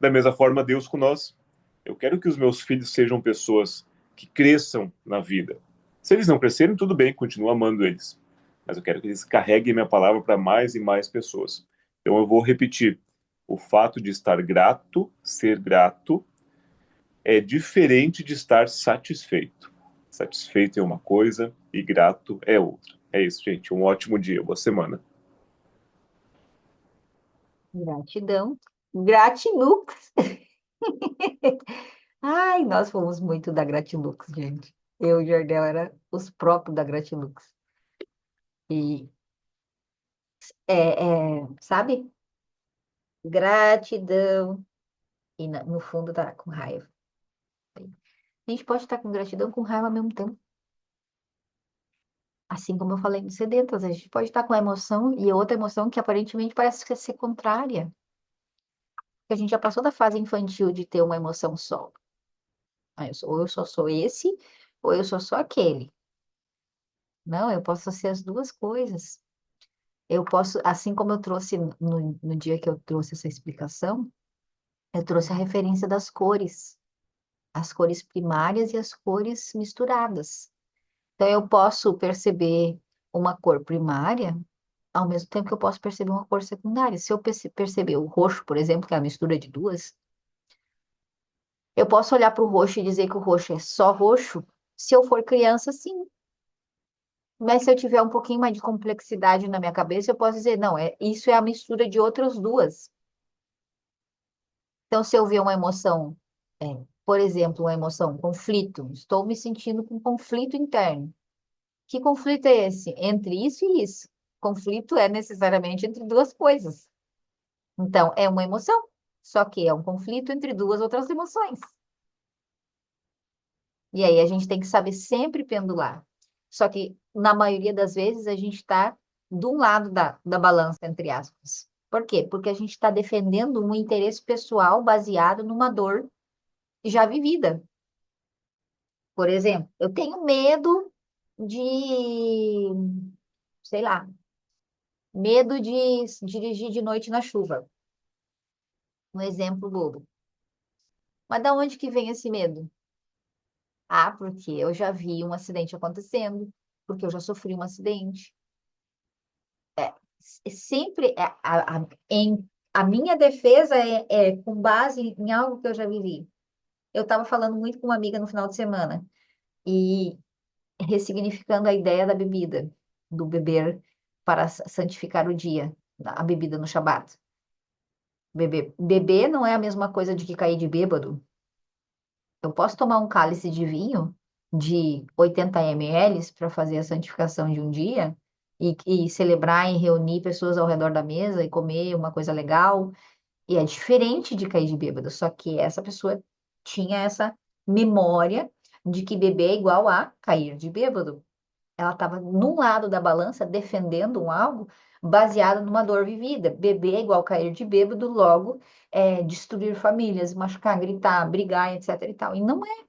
Da mesma forma, Deus com nós. Eu quero que os meus filhos sejam pessoas que cresçam na vida. Se eles não crescerem, tudo bem, continuo amando eles. Mas eu quero que eles carreguem minha palavra para mais e mais pessoas. Então eu vou repetir. O fato de estar grato, ser grato, é diferente de estar satisfeito. Satisfeito é uma coisa e grato é outra. É isso, gente. Um ótimo dia, boa semana.
Gratidão. Gratilux. Ai, nós fomos muito da Gratilux, gente. Eu e o Jardel era os próprios da Gratilux. E, sabe? Gratidão. E no fundo tá com raiva. A gente pode estar com gratidão com raiva ao mesmo tempo. Assim como eu falei no sedentas, a gente pode estar com a emoção e outra emoção que aparentemente parece ser contrária. Porque a gente já passou da fase infantil de ter uma emoção só. Ou eu só sou esse, ou eu só aquele. Não, eu posso ser as duas coisas. Eu posso, assim como eu trouxe no dia que eu trouxe essa explicação, eu trouxe a referência das cores, as cores primárias e as cores misturadas. Então, eu posso perceber uma cor primária, ao mesmo tempo que eu posso perceber uma cor secundária. Se eu perceber o roxo, por exemplo, que é a mistura de duas, eu posso olhar para o roxo e dizer que o roxo é só roxo, se eu for criança, sim. Mas se eu tiver um pouquinho mais de complexidade na minha cabeça, eu posso dizer, não, isso é a mistura de outras duas. Então, se eu ver uma emoção, por exemplo, uma emoção, conflito, estou me sentindo com conflito interno. Que conflito é esse? Entre isso e isso. Conflito é necessariamente entre duas coisas. Então, é uma emoção, só que é um conflito entre duas outras emoções. E aí a gente tem que saber sempre pendular. Só que, na maioria das vezes, a gente está de um lado da balança, entre aspas. Por quê? Porque a gente está defendendo um interesse pessoal baseado numa dor já vivida. Por exemplo, eu tenho medo de, sei lá, medo de dirigir de noite na chuva. Um exemplo bobo. Mas da onde que vem esse medo? Ah, porque eu já vi um acidente acontecendo, porque eu já sofri um acidente. Sempre a minha defesa é com base em algo que eu já vivi. Eu estava falando muito com uma amiga no final de semana e ressignificando a ideia da bebida, do beber para santificar o dia, a bebida no Shabat. Beber não é a mesma coisa de que cair de bêbado. Eu posso tomar um cálice de vinho de 80 ml para fazer a santificação de um dia e celebrar e reunir pessoas ao redor da mesa e comer uma coisa legal. E é diferente de cair de bêbado, só que essa pessoa tinha essa memória de que beber é igual a cair de bêbado. Ela estava num lado da balança defendendo um algo baseado numa dor vivida. Beber é igual cair de bêbado, logo destruir famílias, machucar, gritar, brigar, etc. e tal. E não é,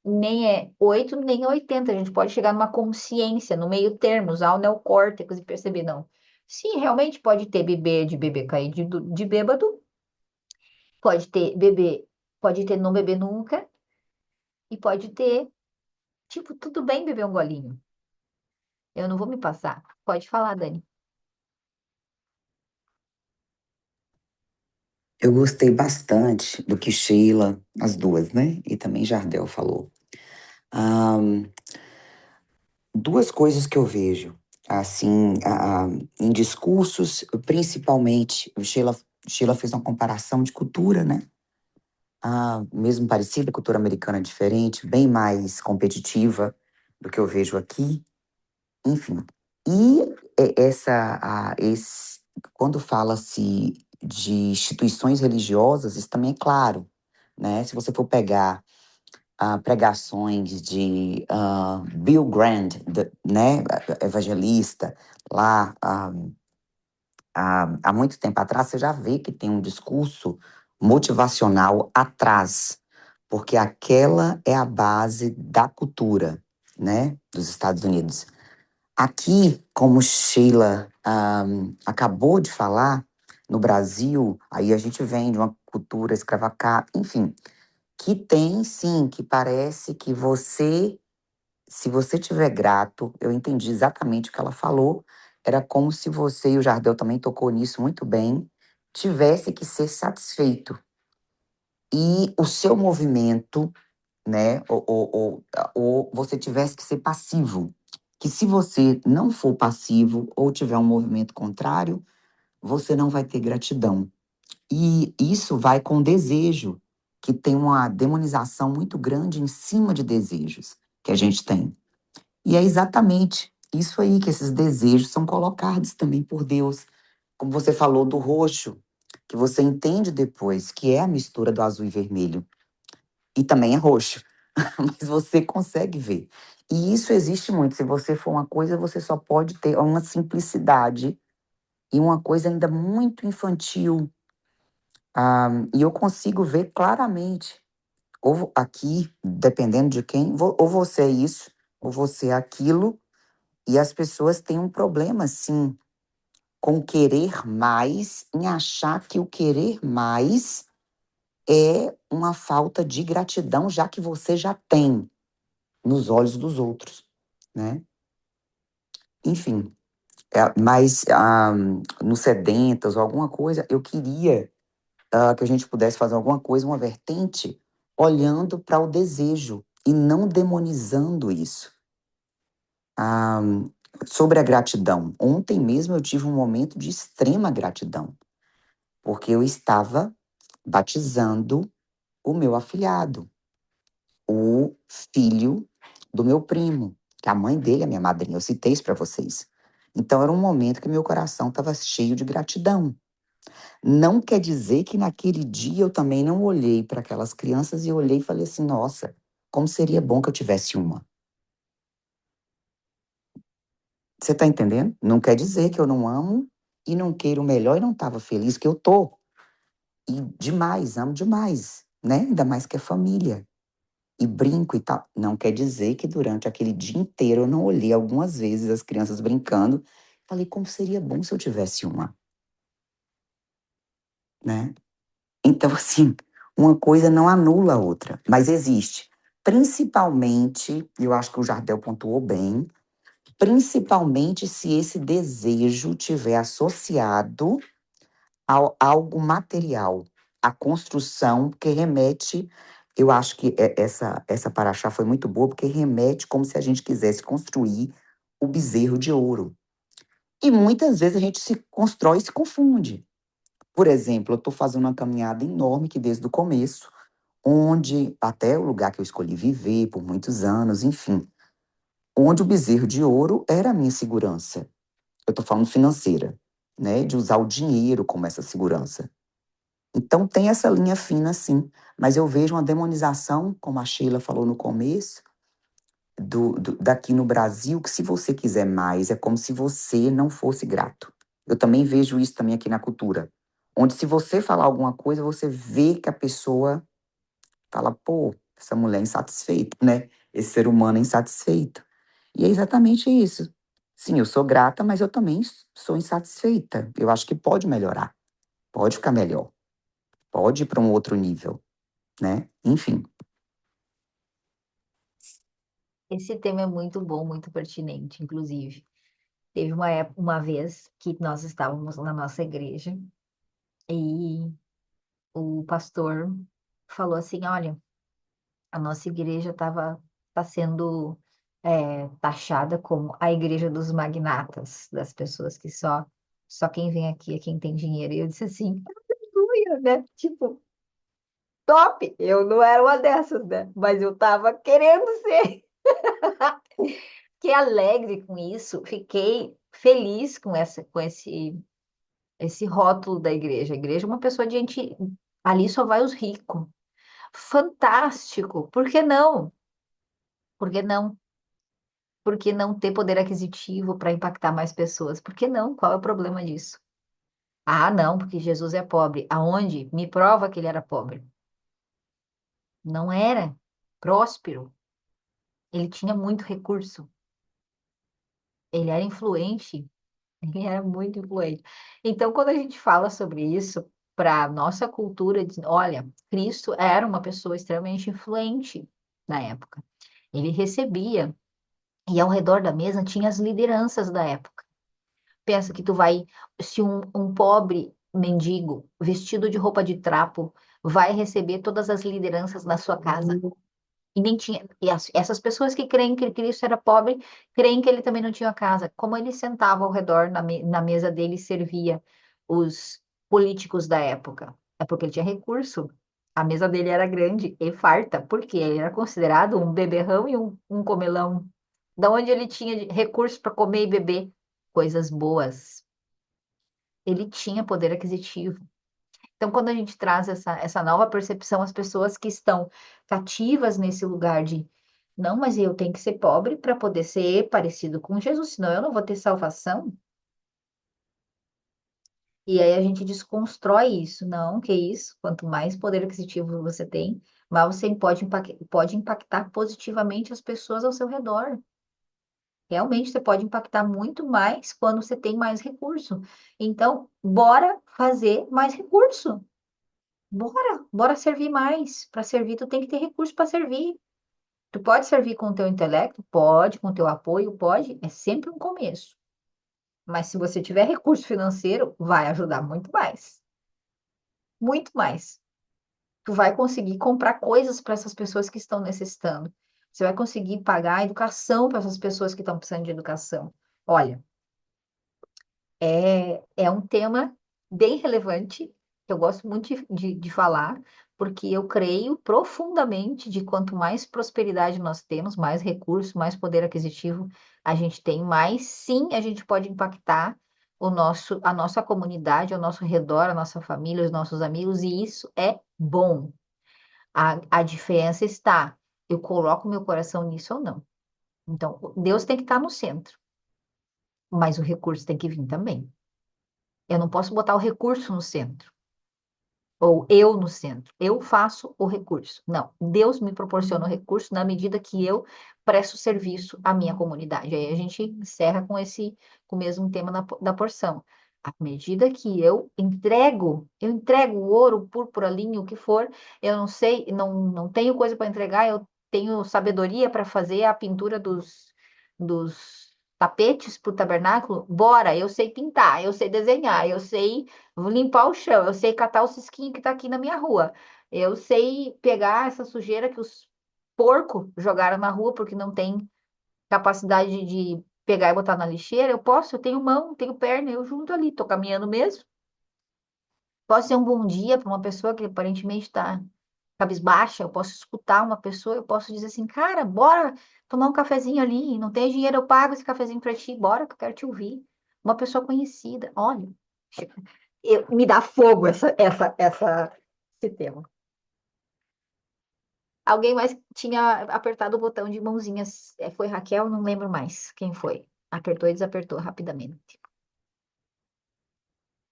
nem é 8 nem é 80. A gente pode chegar numa consciência, no meio termo, usar o neocórtex e perceber, não. Sim, realmente pode ter bebê de bebê cair de bêbado, pode ter bebê, pode ter não beber nunca, e pode ter, tipo, tudo bem beber um golinho. Eu não vou me passar. Pode falar, Dani.
Eu gostei bastante do que Sheila, as duas, né? E também Jardel falou. Ahn, Duas coisas que eu vejo, assim, em discursos, principalmente, Sheila fez uma comparação de cultura, né? Mesmo parecida, a cultura americana é diferente, bem mais competitiva do que eu vejo aqui. Enfim. E quando fala-se de instituições religiosas, isso também é claro, né? Se você for pegar pregações de Bill Graham, né, evangelista, lá há muito tempo atrás, você já vê que tem um discurso motivacional atrás, porque aquela é a base da cultura, né, dos Estados Unidos. Aqui, como Sheila acabou de falar, no Brasil, aí a gente vem de uma cultura escravocrata, enfim, que tem sim, que parece que você, se você tiver grato, eu entendi exatamente o que ela falou, era como se você, e o Jardel também tocou nisso muito bem, tivesse que ser satisfeito. E o seu movimento, né, ou você tivesse que ser passivo. Que se você não for passivo ou tiver um movimento contrário, você não vai ter gratidão. E isso vai com desejo, que tem uma demonização muito grande em cima de desejos que a gente tem. E é exatamente isso aí, que esses desejos são colocados também por Deus. Como você falou do roxo, que você entende depois que é a mistura do azul e vermelho. E também é roxo, mas você consegue ver. E isso existe muito. Se você for uma coisa, você só pode ter uma simplicidade e uma coisa ainda muito infantil. E eu consigo ver claramente, ou aqui, dependendo de quem, ou você é isso, ou você é aquilo, e as pessoas têm um problema, sim, com querer mais, em achar que o querer mais é uma falta de gratidão, já que você já tem nos olhos dos outros, né? Enfim, mas nos sedentas ou alguma coisa, eu queria que a gente pudesse fazer alguma coisa, uma vertente, olhando para o desejo e não demonizando isso. Ah, Sobre a gratidão. Ontem mesmo eu tive um momento de extrema gratidão, porque eu estava batizando o meu afilhado, o filho do meu primo, que a mãe dele é minha madrinha. Eu citei isso para vocês. Então era um momento que meu coração estava cheio de gratidão. Não quer dizer que naquele dia eu também não olhei para aquelas crianças e olhei e falei assim: nossa, como seria bom que eu tivesse uma. Você está entendendo? Não quer dizer que eu não amo e não queiro o melhor e não estava feliz, que eu tô. E demais, amo demais, né? Ainda mais que é família. E brinco e tal. Não quer dizer que durante aquele dia inteiro eu não olhei algumas vezes as crianças brincando. Falei, como seria bom se eu tivesse uma, né? Então, assim, uma coisa não anula a outra, mas existe. Principalmente, eu acho que o Jardel pontuou bem, principalmente se esse desejo tiver associado a algo material, a construção que remete, eu acho que essa paraxá foi muito boa, porque remete como se a gente quisesse construir o bezerro de ouro. E muitas vezes a gente se constrói e se confunde. Por exemplo, eu estou fazendo uma caminhada enorme que desde o começo, onde até o lugar que eu escolhi viver por muitos anos, enfim, onde o bezerro de ouro era a minha segurança. Eu estou falando financeira, né? De usar o dinheiro como essa segurança. Então tem essa linha fina, sim, mas eu vejo uma demonização, como a Sheila falou no começo, daqui no Brasil, que se você quiser mais, é como se você não fosse grato. Eu também vejo isso também aqui na cultura, onde se você falar alguma coisa, você vê que a pessoa fala, pô, essa mulher é insatisfeita, né? Esse ser humano é insatisfeito. E é exatamente isso. Sim, eu sou grata, mas eu também sou insatisfeita. Eu acho que pode melhorar, pode ficar melhor, pode ir para um outro nível, né? Enfim.
Esse tema é muito bom, muito pertinente, inclusive. Teve uma vez que nós estávamos na nossa igreja e o pastor falou assim: Olha, a nossa igreja tá sendo taxada como a igreja dos magnatas, das pessoas que só quem vem aqui é quem tem dinheiro. E eu disse assim: aleluia, né? Tipo, top! Eu não era uma dessas, né? Mas eu tava querendo ser. Fiquei alegre com isso, fiquei feliz com esse rótulo da igreja. A igreja é uma pessoa de gente. Ali só vai os ricos. Fantástico! Por que não? Por que não? Por que não ter poder aquisitivo para impactar mais pessoas? Por que não? Qual é o problema disso? Ah, não, porque Jesus é pobre. Aonde? Me prova que ele era pobre. Não era próspero. Ele tinha muito recurso. Ele era influente. Ele era muito influente. Então, quando a gente fala sobre isso, para a nossa cultura, olha, Cristo era uma pessoa extremamente influente na época. Ele recebia, e ao redor da mesa tinha as lideranças da época. Pensa que tu vai, se um pobre mendigo vestido de roupa de trapo vai receber todas as lideranças na sua casa. E nem tinha, essas pessoas que creem que Cristo era pobre, creem que ele também não tinha casa. Como ele sentava ao redor na mesa dele e servia os políticos da época? É porque ele tinha recurso. A mesa dele era grande e farta, porque ele era considerado um beberrão e um comelão. Da onde ele tinha recurso para comer e beber coisas boas. Ele tinha poder aquisitivo. Então, quando a gente traz essa nova percepção às pessoas que estão cativas nesse lugar de não, mas eu tenho que ser pobre para poder ser parecido com Jesus, senão eu não vou ter salvação. E aí a gente desconstrói isso. Não, que isso? Quanto mais poder aquisitivo você tem, mais você pode impactar positivamente as pessoas ao seu redor. Realmente você pode impactar muito mais quando você tem mais recurso. Então, bora fazer mais recurso. Bora servir mais. Para servir, tu tem que ter recurso para servir. Tu pode servir com o teu intelecto? Pode, com o teu apoio? Pode. É sempre um começo. Mas se você tiver recurso financeiro, vai ajudar muito mais. Muito mais. Tu vai conseguir comprar coisas para essas pessoas que estão necessitando. Você vai conseguir pagar a educação para essas pessoas que estão precisando de educação. Olha, é um tema bem relevante, que eu gosto muito de falar, porque eu creio profundamente de quanto mais prosperidade nós temos, mais recursos, mais poder aquisitivo a gente tem, mais sim a gente pode impactar a nossa comunidade, ao nosso redor, a nossa família, os nossos amigos, e isso é bom. A diferença está, eu coloco meu coração nisso ou não. Então, Deus tem que estar no centro, mas o recurso tem que vir também. Eu não posso botar o recurso no centro, ou eu no centro. Eu faço o recurso. Não, Deus me proporciona o recurso na medida que eu presto serviço à minha comunidade. Aí a gente encerra com o mesmo tema da porção. À medida que eu entrego o ouro, o púrpura, linho, o que for, eu não sei, não tenho coisa para entregar, eu tenho sabedoria para fazer a pintura dos tapetes para o tabernáculo. Bora, eu sei pintar, eu sei desenhar, eu sei limpar o chão, eu sei catar o cisquinho que está aqui na minha rua, eu sei pegar essa sujeira que os porcos jogaram na rua porque não tem capacidade de pegar e botar na lixeira, eu tenho mão, tenho perna, eu junto ali, tô caminhando mesmo. Posso ser um bom dia para uma pessoa que aparentemente está cabisbaixa, eu posso escutar uma pessoa, eu posso dizer assim, cara, bora tomar um cafezinho ali, não tem dinheiro, eu pago esse cafezinho para ti, bora que eu quero te ouvir. Uma pessoa conhecida, olha, me dá fogo esse tema. Alguém mais tinha apertado o botão de mãozinhas, foi Raquel, não lembro mais quem foi. Apertou e desapertou rapidamente.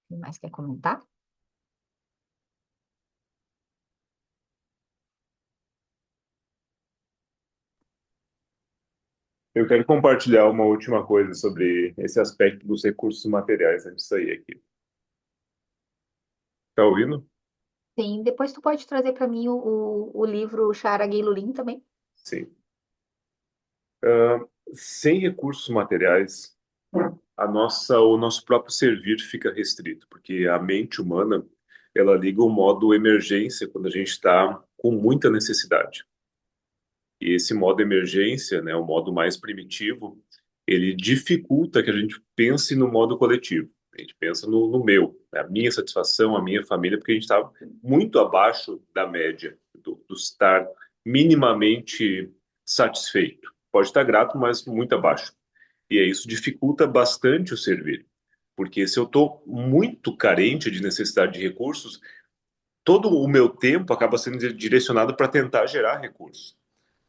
Quem mais quer comentar?
Eu quero compartilhar uma última coisa sobre esse aspecto dos recursos materiais antes de sair aqui. Tá ouvindo?
Sim, depois tu pode trazer para mim o livro Shara Geilulim também.
Sim. Sem recursos materiais, o nosso próprio servir fica restrito, porque a mente humana, ela liga o modo emergência quando a gente está com muita necessidade. E esse modo emergência, né, o modo mais primitivo, ele dificulta que a gente pense no modo coletivo. A gente pensa no meu, né, a minha satisfação, a minha família, porque a gente está muito abaixo da média do estar minimamente satisfeito. Pode estar grato, mas muito abaixo. E aí isso dificulta bastante o servir. Porque se eu estou muito carente de necessidade de recursos, todo o meu tempo acaba sendo direcionado para tentar gerar recursos.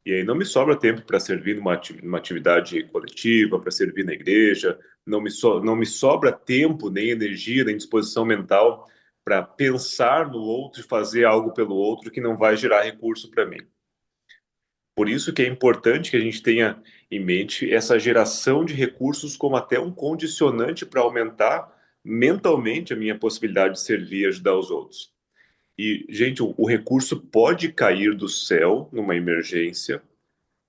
E aí não me sobra tempo para servir numa atividade coletiva, para servir na igreja, não me sobra tempo, nem energia, nem disposição mental para pensar no outro e fazer algo pelo outro que não vai gerar recurso para mim. Por isso que é importante que a gente tenha em mente essa geração de recursos como até um condicionante para aumentar mentalmente a minha possibilidade de servir e ajudar os outros. E, gente, o recurso pode cair do céu numa emergência,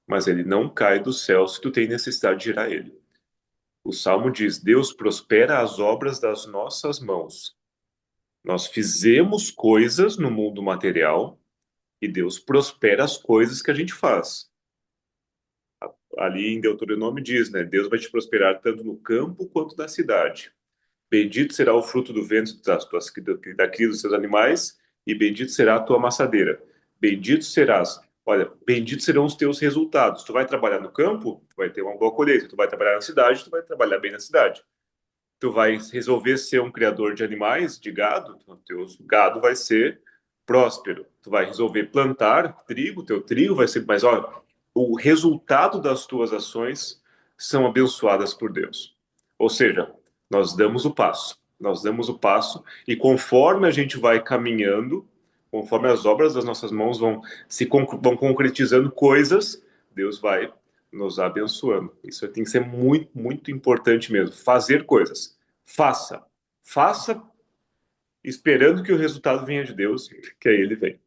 mas ele não cai do céu se tu tem necessidade de gerar ele. O Salmo diz: Deus prospera as obras das nossas mãos. Nós fizemos coisas no mundo material e Deus prospera as coisas que a gente faz. Ali em Deuteronômio diz, né? Deus vai te prosperar tanto no campo quanto na cidade. Bendito será o fruto do ventre da cria dos seus animais, e bendito será a tua amassadeira. Bendito serás. Olha, benditos serão os teus resultados. Tu vai trabalhar no campo, tu vai ter uma boa colheita. Tu vai trabalhar na cidade, tu vai trabalhar bem na cidade. Tu vai resolver ser um criador de animais, de gado, o teu gado vai ser próspero. Tu vai resolver plantar trigo, teu trigo vai ser, mas olha, o resultado das tuas ações são abençoadas por Deus. Ou seja, nós damos o passo e conforme a gente vai caminhando, conforme as obras das nossas mãos vão concretizando coisas, Deus vai nos abençoando. Isso tem que ser muito, muito importante mesmo. Fazer coisas. Faça. Faça esperando que o resultado venha de Deus, que aí ele vem.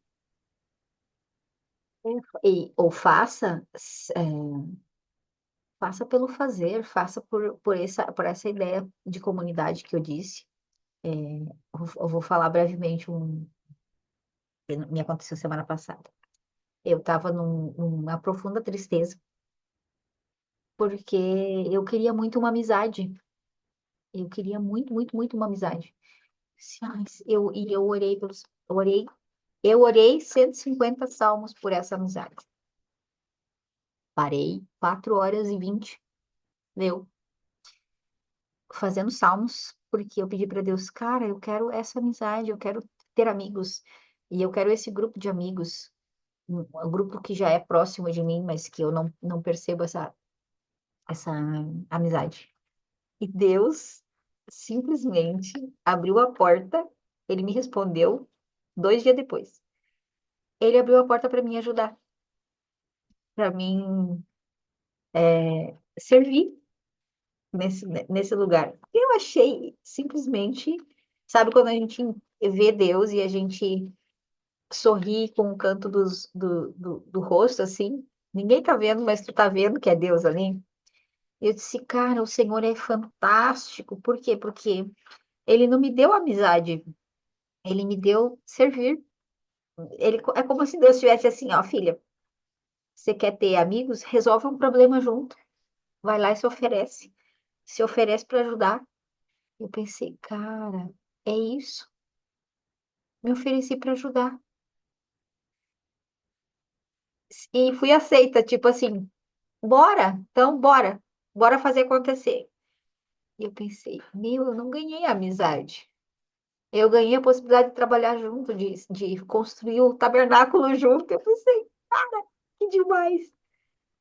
Ou faça pelo fazer, faça por essa ideia de comunidade que eu disse. Eu vou falar brevemente que me aconteceu semana passada. Eu estava numa profunda tristeza, porque eu queria muito uma amizade. Eu queria muito, muito, muito uma amizade. Ai, eu orei eu orei 150 salmos por essa amizade. Parei 4 horas e 20, deu, fazendo salmos, porque eu pedi para Deus, cara, eu quero essa amizade, eu quero ter amigos, e eu quero esse grupo de amigos, um grupo que já é próximo de mim, mas que eu não percebo essa amizade. E Deus simplesmente abriu a porta, ele me respondeu 2 dias depois. Ele abriu a porta para mim ajudar, para mim servir. nesse lugar. Eu achei simplesmente, sabe, quando a gente vê Deus e a gente sorri com o canto do rosto, assim, ninguém tá vendo, mas tu tá vendo que é Deus ali. Eu disse, cara, o Senhor é fantástico. Por quê? Porque Ele não me deu amizade, Ele me deu servir. É como se Deus tivesse assim, ó, filha, você quer ter amigos? Resolve um problema junto. Vai lá e se oferece para ajudar. Eu pensei, cara, é isso. Me ofereci para ajudar. E fui aceita, tipo assim, bora, então bora, bora fazer acontecer. E eu pensei, meu, eu não ganhei amizade. Eu ganhei a possibilidade de trabalhar junto, de construir o tabernáculo junto. Eu pensei, que demais,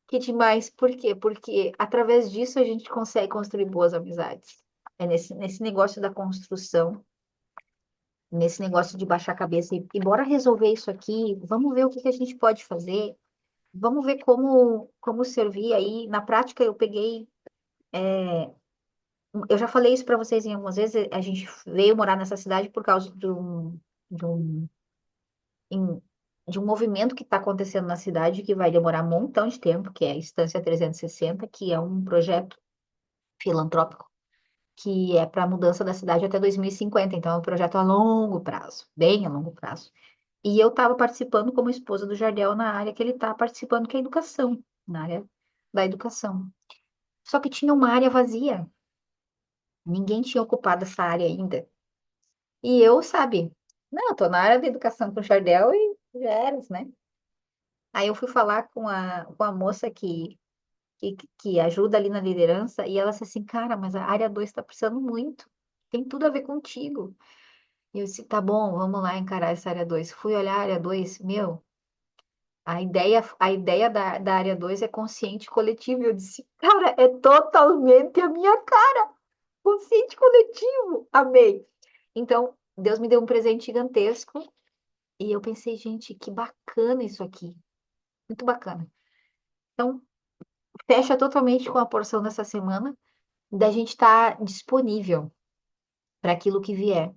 que demais. Por quê? Porque através disso a gente consegue construir boas amizades. É nesse negócio da construção, nesse negócio de baixar a cabeça e bora resolver isso aqui, vamos ver o que que a gente pode fazer, vamos ver como servir aí. Na prática, eu peguei. Eu já falei isso para vocês em algumas vezes. A gente veio morar nessa cidade por causa de um, em- de um movimento que está acontecendo na cidade que vai demorar um montão de tempo, que é a Estância 360, que é um projeto filantrópico que é para a mudança da cidade até 2050. Então, é um projeto a longo prazo, bem a longo prazo. E eu estava participando como esposa do Jardel na área que ele está participando, que é a educação, na área da educação. Só que tinha uma área vazia, ninguém tinha ocupado essa área ainda. E eu, sabe, não, eu tô na área da educação com o Jardel e já era, né? Aí eu fui falar com a moça que ajuda ali na liderança e ela disse assim, cara, mas a área 2 está precisando muito, tem tudo a ver contigo. E eu disse, tá bom, vamos lá encarar essa área 2. Fui olhar a área 2, meu, a ideia da área 2 é consciente coletivo. Eu disse, cara, é totalmente a minha cara, consciente coletivo. Amei. Então, Deus me deu um presente gigantesco e eu pensei, gente, que bacana isso aqui. Muito bacana. Então, fecha totalmente com a porção dessa semana da gente estar disponível para aquilo que vier.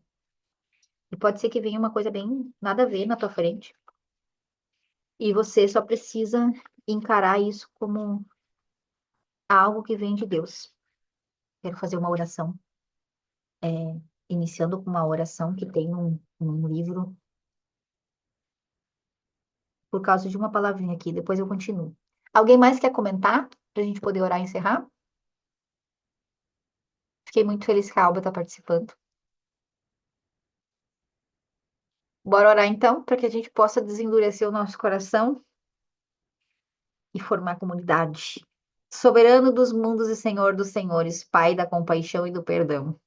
E pode ser que venha uma coisa bem nada a ver na tua frente. E você só precisa encarar isso como algo que vem de Deus. Quero fazer uma oração, iniciando com uma oração que tem num livro, por causa de uma palavrinha aqui, depois eu continuo. Alguém mais quer comentar para a gente poder orar e encerrar? Fiquei muito feliz que a Alba está participando. Bora orar então, para que a gente possa desendurecer o nosso coração e formar comunidade. Soberano dos mundos e Senhor dos senhores, Pai da compaixão e do perdão.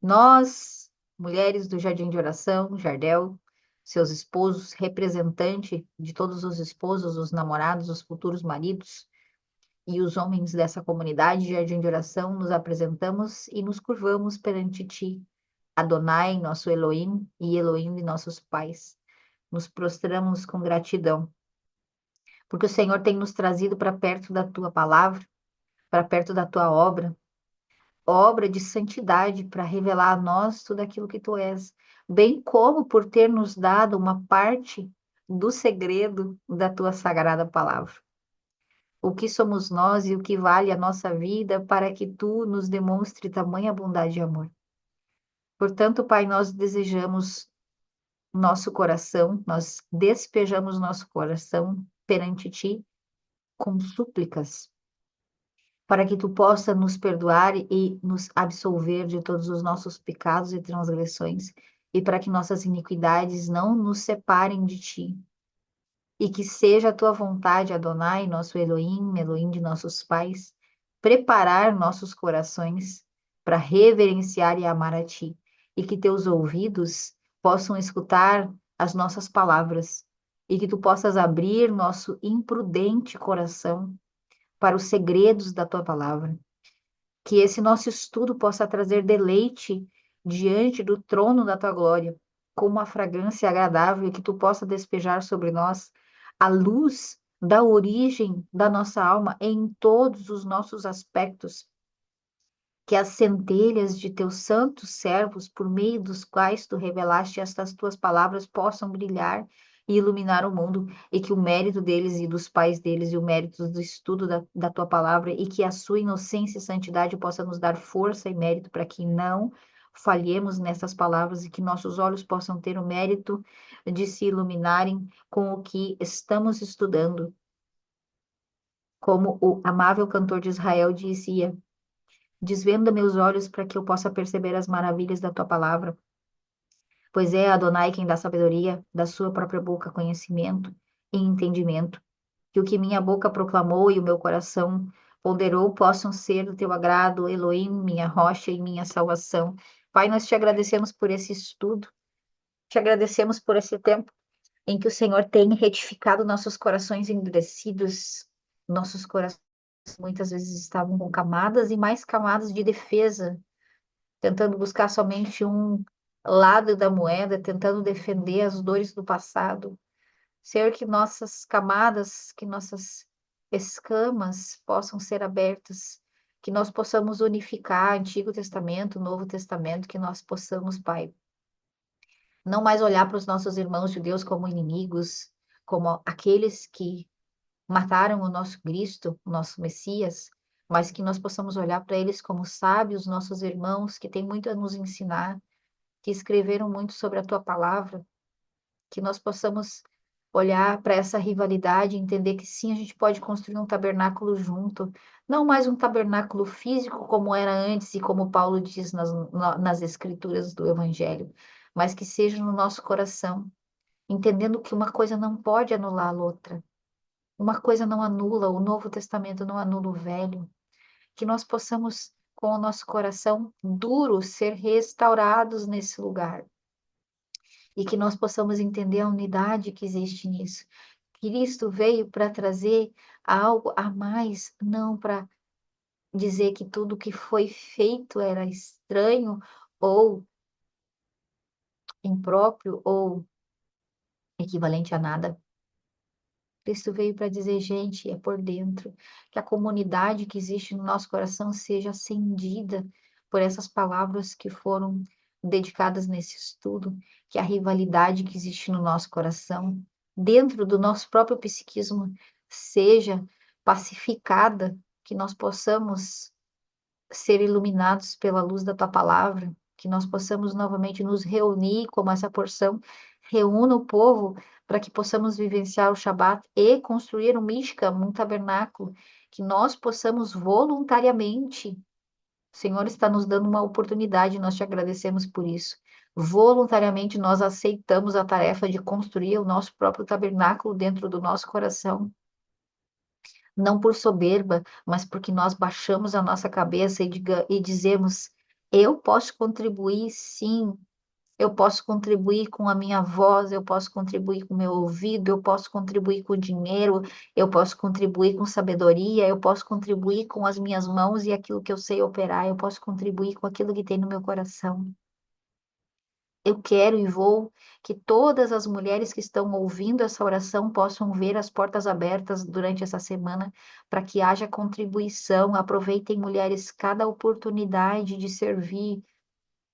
Nós, mulheres do Jardim de Oração, Jardel, seus esposos, representante de todos os esposos, os namorados, os futuros maridos e os homens dessa comunidade Jardim de Oração, nos apresentamos e nos curvamos perante Ti, Adonai, nosso Elohim e Elohim de nossos pais. Nos prostramos com gratidão, porque o Senhor tem nos trazido para perto da Tua palavra, para perto da Tua obra de santidade para revelar a nós tudo aquilo que tu és, bem como por ter nos dado uma parte do segredo da tua sagrada palavra. O que somos nós e o que vale a nossa vida para que tu nos demonstre tamanha bondade e amor. Portanto, Pai, nós desejamos nosso coração, nós despejamos nosso coração perante ti com súplicas para que tu possa nos perdoar e nos absolver de todos os nossos pecados e transgressões, e para que nossas iniquidades não nos separem de ti. E que seja a tua vontade, Adonai, nosso Elohim, Elohim de nossos pais, preparar nossos corações para reverenciar e amar a ti, e que teus ouvidos possam escutar as nossas palavras, e que tu possas abrir nosso imprudente coração para os segredos da tua palavra. Que esse nosso estudo possa trazer deleite diante do trono da tua glória, como uma fragrância agradável, e que tu possa despejar sobre nós a luz da origem da nossa alma em todos os nossos aspectos, que as centelhas de teus santos servos, por meio dos quais tu revelaste estas tuas palavras, possam brilhar e iluminar o mundo, e que o mérito deles e dos pais deles, e o mérito do estudo da tua palavra, e que a sua inocência e santidade possa nos dar força e mérito para que não falhemos nessas palavras e que nossos olhos possam ter o mérito de se iluminarem com o que estamos estudando. Como o amável cantor de Israel dizia: desvenda meus olhos para que eu possa perceber as maravilhas da tua palavra. Pois é Adonai quem dá sabedoria, da sua própria boca conhecimento e entendimento. Que o que minha boca proclamou e o meu coração ponderou possam ser do teu agrado, Elohim, minha rocha e minha salvação. Pai, nós te agradecemos por esse estudo, te agradecemos por esse tempo em que o Senhor tem retificado nossos corações endurecidos, nossos corações muitas vezes estavam com camadas e mais camadas de defesa, tentando buscar somente um lado da moeda, tentando defender as dores do passado. Senhor, que nossas camadas, que nossas escamas possam ser abertas, que nós possamos unificar Antigo Testamento, Novo Testamento, que nós possamos, Pai, não mais olhar para os nossos irmãos judeus como inimigos, como aqueles que mataram o nosso Cristo, o nosso Messias, mas que nós possamos olhar para eles como sábios, nossos irmãos, que têm muito a nos ensinar, que escreveram muito sobre a tua palavra, que nós possamos olhar para essa rivalidade e entender que sim, a gente pode construir um tabernáculo junto, não mais um tabernáculo físico como era antes e como Paulo diz nas escrituras do Evangelho, mas que seja no nosso coração, entendendo que uma coisa não pode anular a outra. Uma coisa não anula, o Novo Testamento não anula o Velho. Que nós possamos, com o nosso coração duro, ser restaurados nesse lugar. E que nós possamos entender a unidade que existe nisso. Cristo veio para trazer algo a mais, não para dizer que tudo que foi feito era estranho ou impróprio ou equivalente a nada. Cristo veio para dizer, gente, é por dentro, que a comunidade que existe no nosso coração seja acendida por essas palavras que foram dedicadas nesse estudo, que a rivalidade que existe no nosso coração, dentro do nosso próprio psiquismo, seja pacificada, que nós possamos ser iluminados pela luz da tua palavra, que nós possamos novamente nos reunir como essa porção reúna o povo para que possamos vivenciar o Shabat e construir um Mishkan, um tabernáculo, que nós possamos voluntariamente. O Senhor está nos dando uma oportunidade, nós te agradecemos por isso. Voluntariamente nós aceitamos a tarefa de construir o nosso próprio tabernáculo dentro do nosso coração, não por soberba, mas porque nós baixamos a nossa cabeça e dizemos: eu posso contribuir, sim, eu posso contribuir com a minha voz, eu posso contribuir com o meu ouvido, eu posso contribuir com dinheiro, eu posso contribuir com sabedoria, eu posso contribuir com as minhas mãos e aquilo que eu sei operar, eu posso contribuir com aquilo que tem no meu coração. Eu quero e vou que todas as mulheres que estão ouvindo essa oração possam ver as portas abertas durante essa semana para que haja contribuição. Aproveitem, mulheres, cada oportunidade de servir,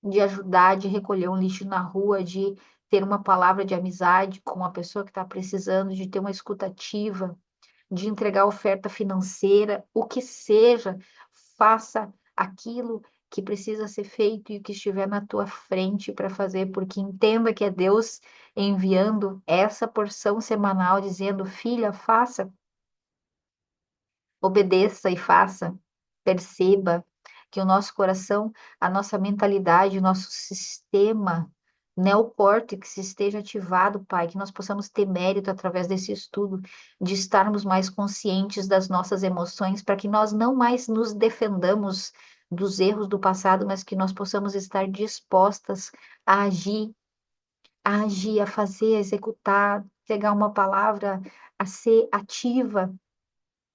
de ajudar, de recolher um lixo na rua, de ter uma palavra de amizade com a pessoa que está precisando, de ter uma escutativa, de entregar oferta financeira, o que seja, faça aquilo que precisa ser feito e o que estiver na tua frente para fazer, porque entenda que é Deus enviando essa porção semanal, dizendo: filha, faça, obedeça e faça, perceba que o nosso coração, a nossa mentalidade, o nosso sistema neocórtex esteja ativado, Pai, que nós possamos ter mérito através desse estudo, de estarmos mais conscientes das nossas emoções, para que nós não mais nos defendamos dos erros do passado, mas que nós possamos estar dispostas a agir, a fazer, a executar, pegar uma palavra, a ser ativa,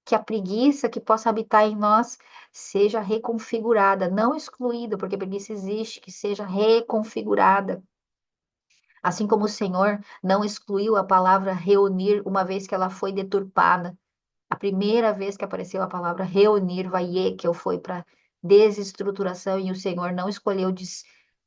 que a preguiça que possa habitar em nós seja reconfigurada, não excluída, porque preguiça existe, que seja reconfigurada. Assim como o Senhor não excluiu a palavra reunir uma vez que ela foi deturpada. A primeira vez que apareceu a palavra reunir, vaiê, que eu fui para desestruturação e o Senhor não escolheu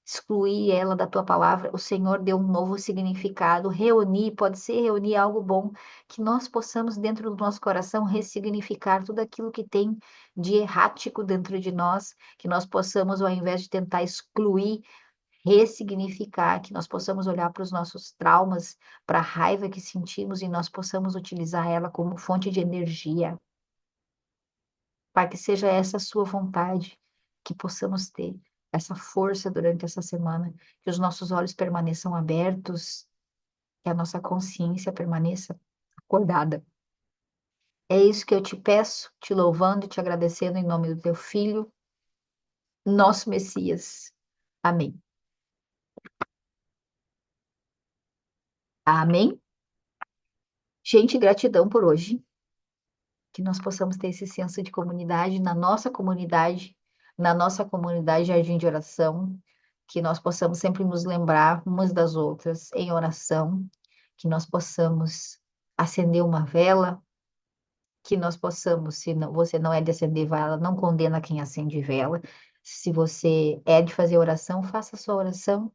excluir ela da tua palavra, o Senhor deu um novo significado. Reunir, pode ser reunir algo bom, que nós possamos, dentro do nosso coração, ressignificar tudo aquilo que tem de errático dentro de nós, que nós possamos, ao invés de tentar excluir, ressignificar, que nós possamos olhar para os nossos traumas, para a raiva que sentimos e nós possamos utilizar ela como fonte de energia, para que seja essa a sua vontade, que possamos ter essa força durante essa semana, que os nossos olhos permaneçam abertos, que a nossa consciência permaneça acordada. É isso que eu te peço, te louvando e te agradecendo em nome do teu Filho, nosso Messias. Amém. Amém. Gente, gratidão por hoje. Que nós possamos ter esse senso de comunidade na nossa comunidade Jardim de Oração, que nós possamos sempre nos lembrar umas das outras em oração, que nós possamos acender uma vela, que nós possamos, se não, você não é de acender vela, não condena quem acende vela. Se você é de fazer oração, faça a sua oração.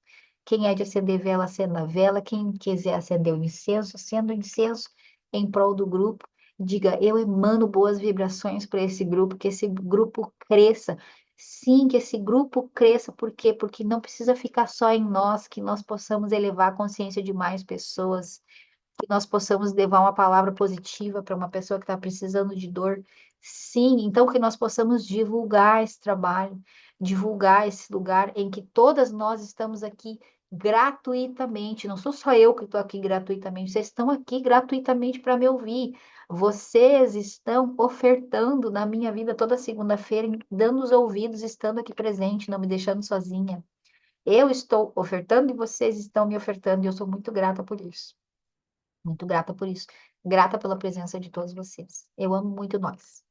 Quem é de acender vela, acenda a vela. Quem quiser acender o incenso, acenda o incenso em prol do grupo. Diga, eu emano boas vibrações para esse grupo, que esse grupo cresça. Sim, que esse grupo cresça. Por quê? Porque não precisa ficar só em nós, que nós possamos elevar a consciência de mais pessoas, que nós possamos levar uma palavra positiva para uma pessoa que está precisando de dor. Sim, então que nós possamos divulgar esse trabalho, divulgar esse lugar em que todas nós estamos aqui gratuitamente. Não sou só eu que estou aqui gratuitamente, vocês estão aqui gratuitamente para me ouvir. Vocês estão ofertando na minha vida toda segunda-feira, dando os ouvidos, estando aqui presente, não me deixando sozinha. Eu estou ofertando e vocês estão me ofertando, e eu sou muito grata por isso. Muito grata por isso. Grata pela presença de todos vocês. Eu amo muito nós.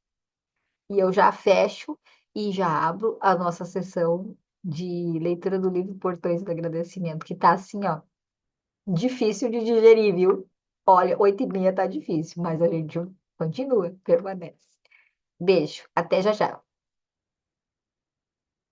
E eu já fecho e já abro a nossa sessão de leitura do livro Portões do Agradecimento, que tá assim, ó, difícil de digerir, viu? Olha, 8h30 tá difícil, mas a gente continua, permanece. Beijo, até já já.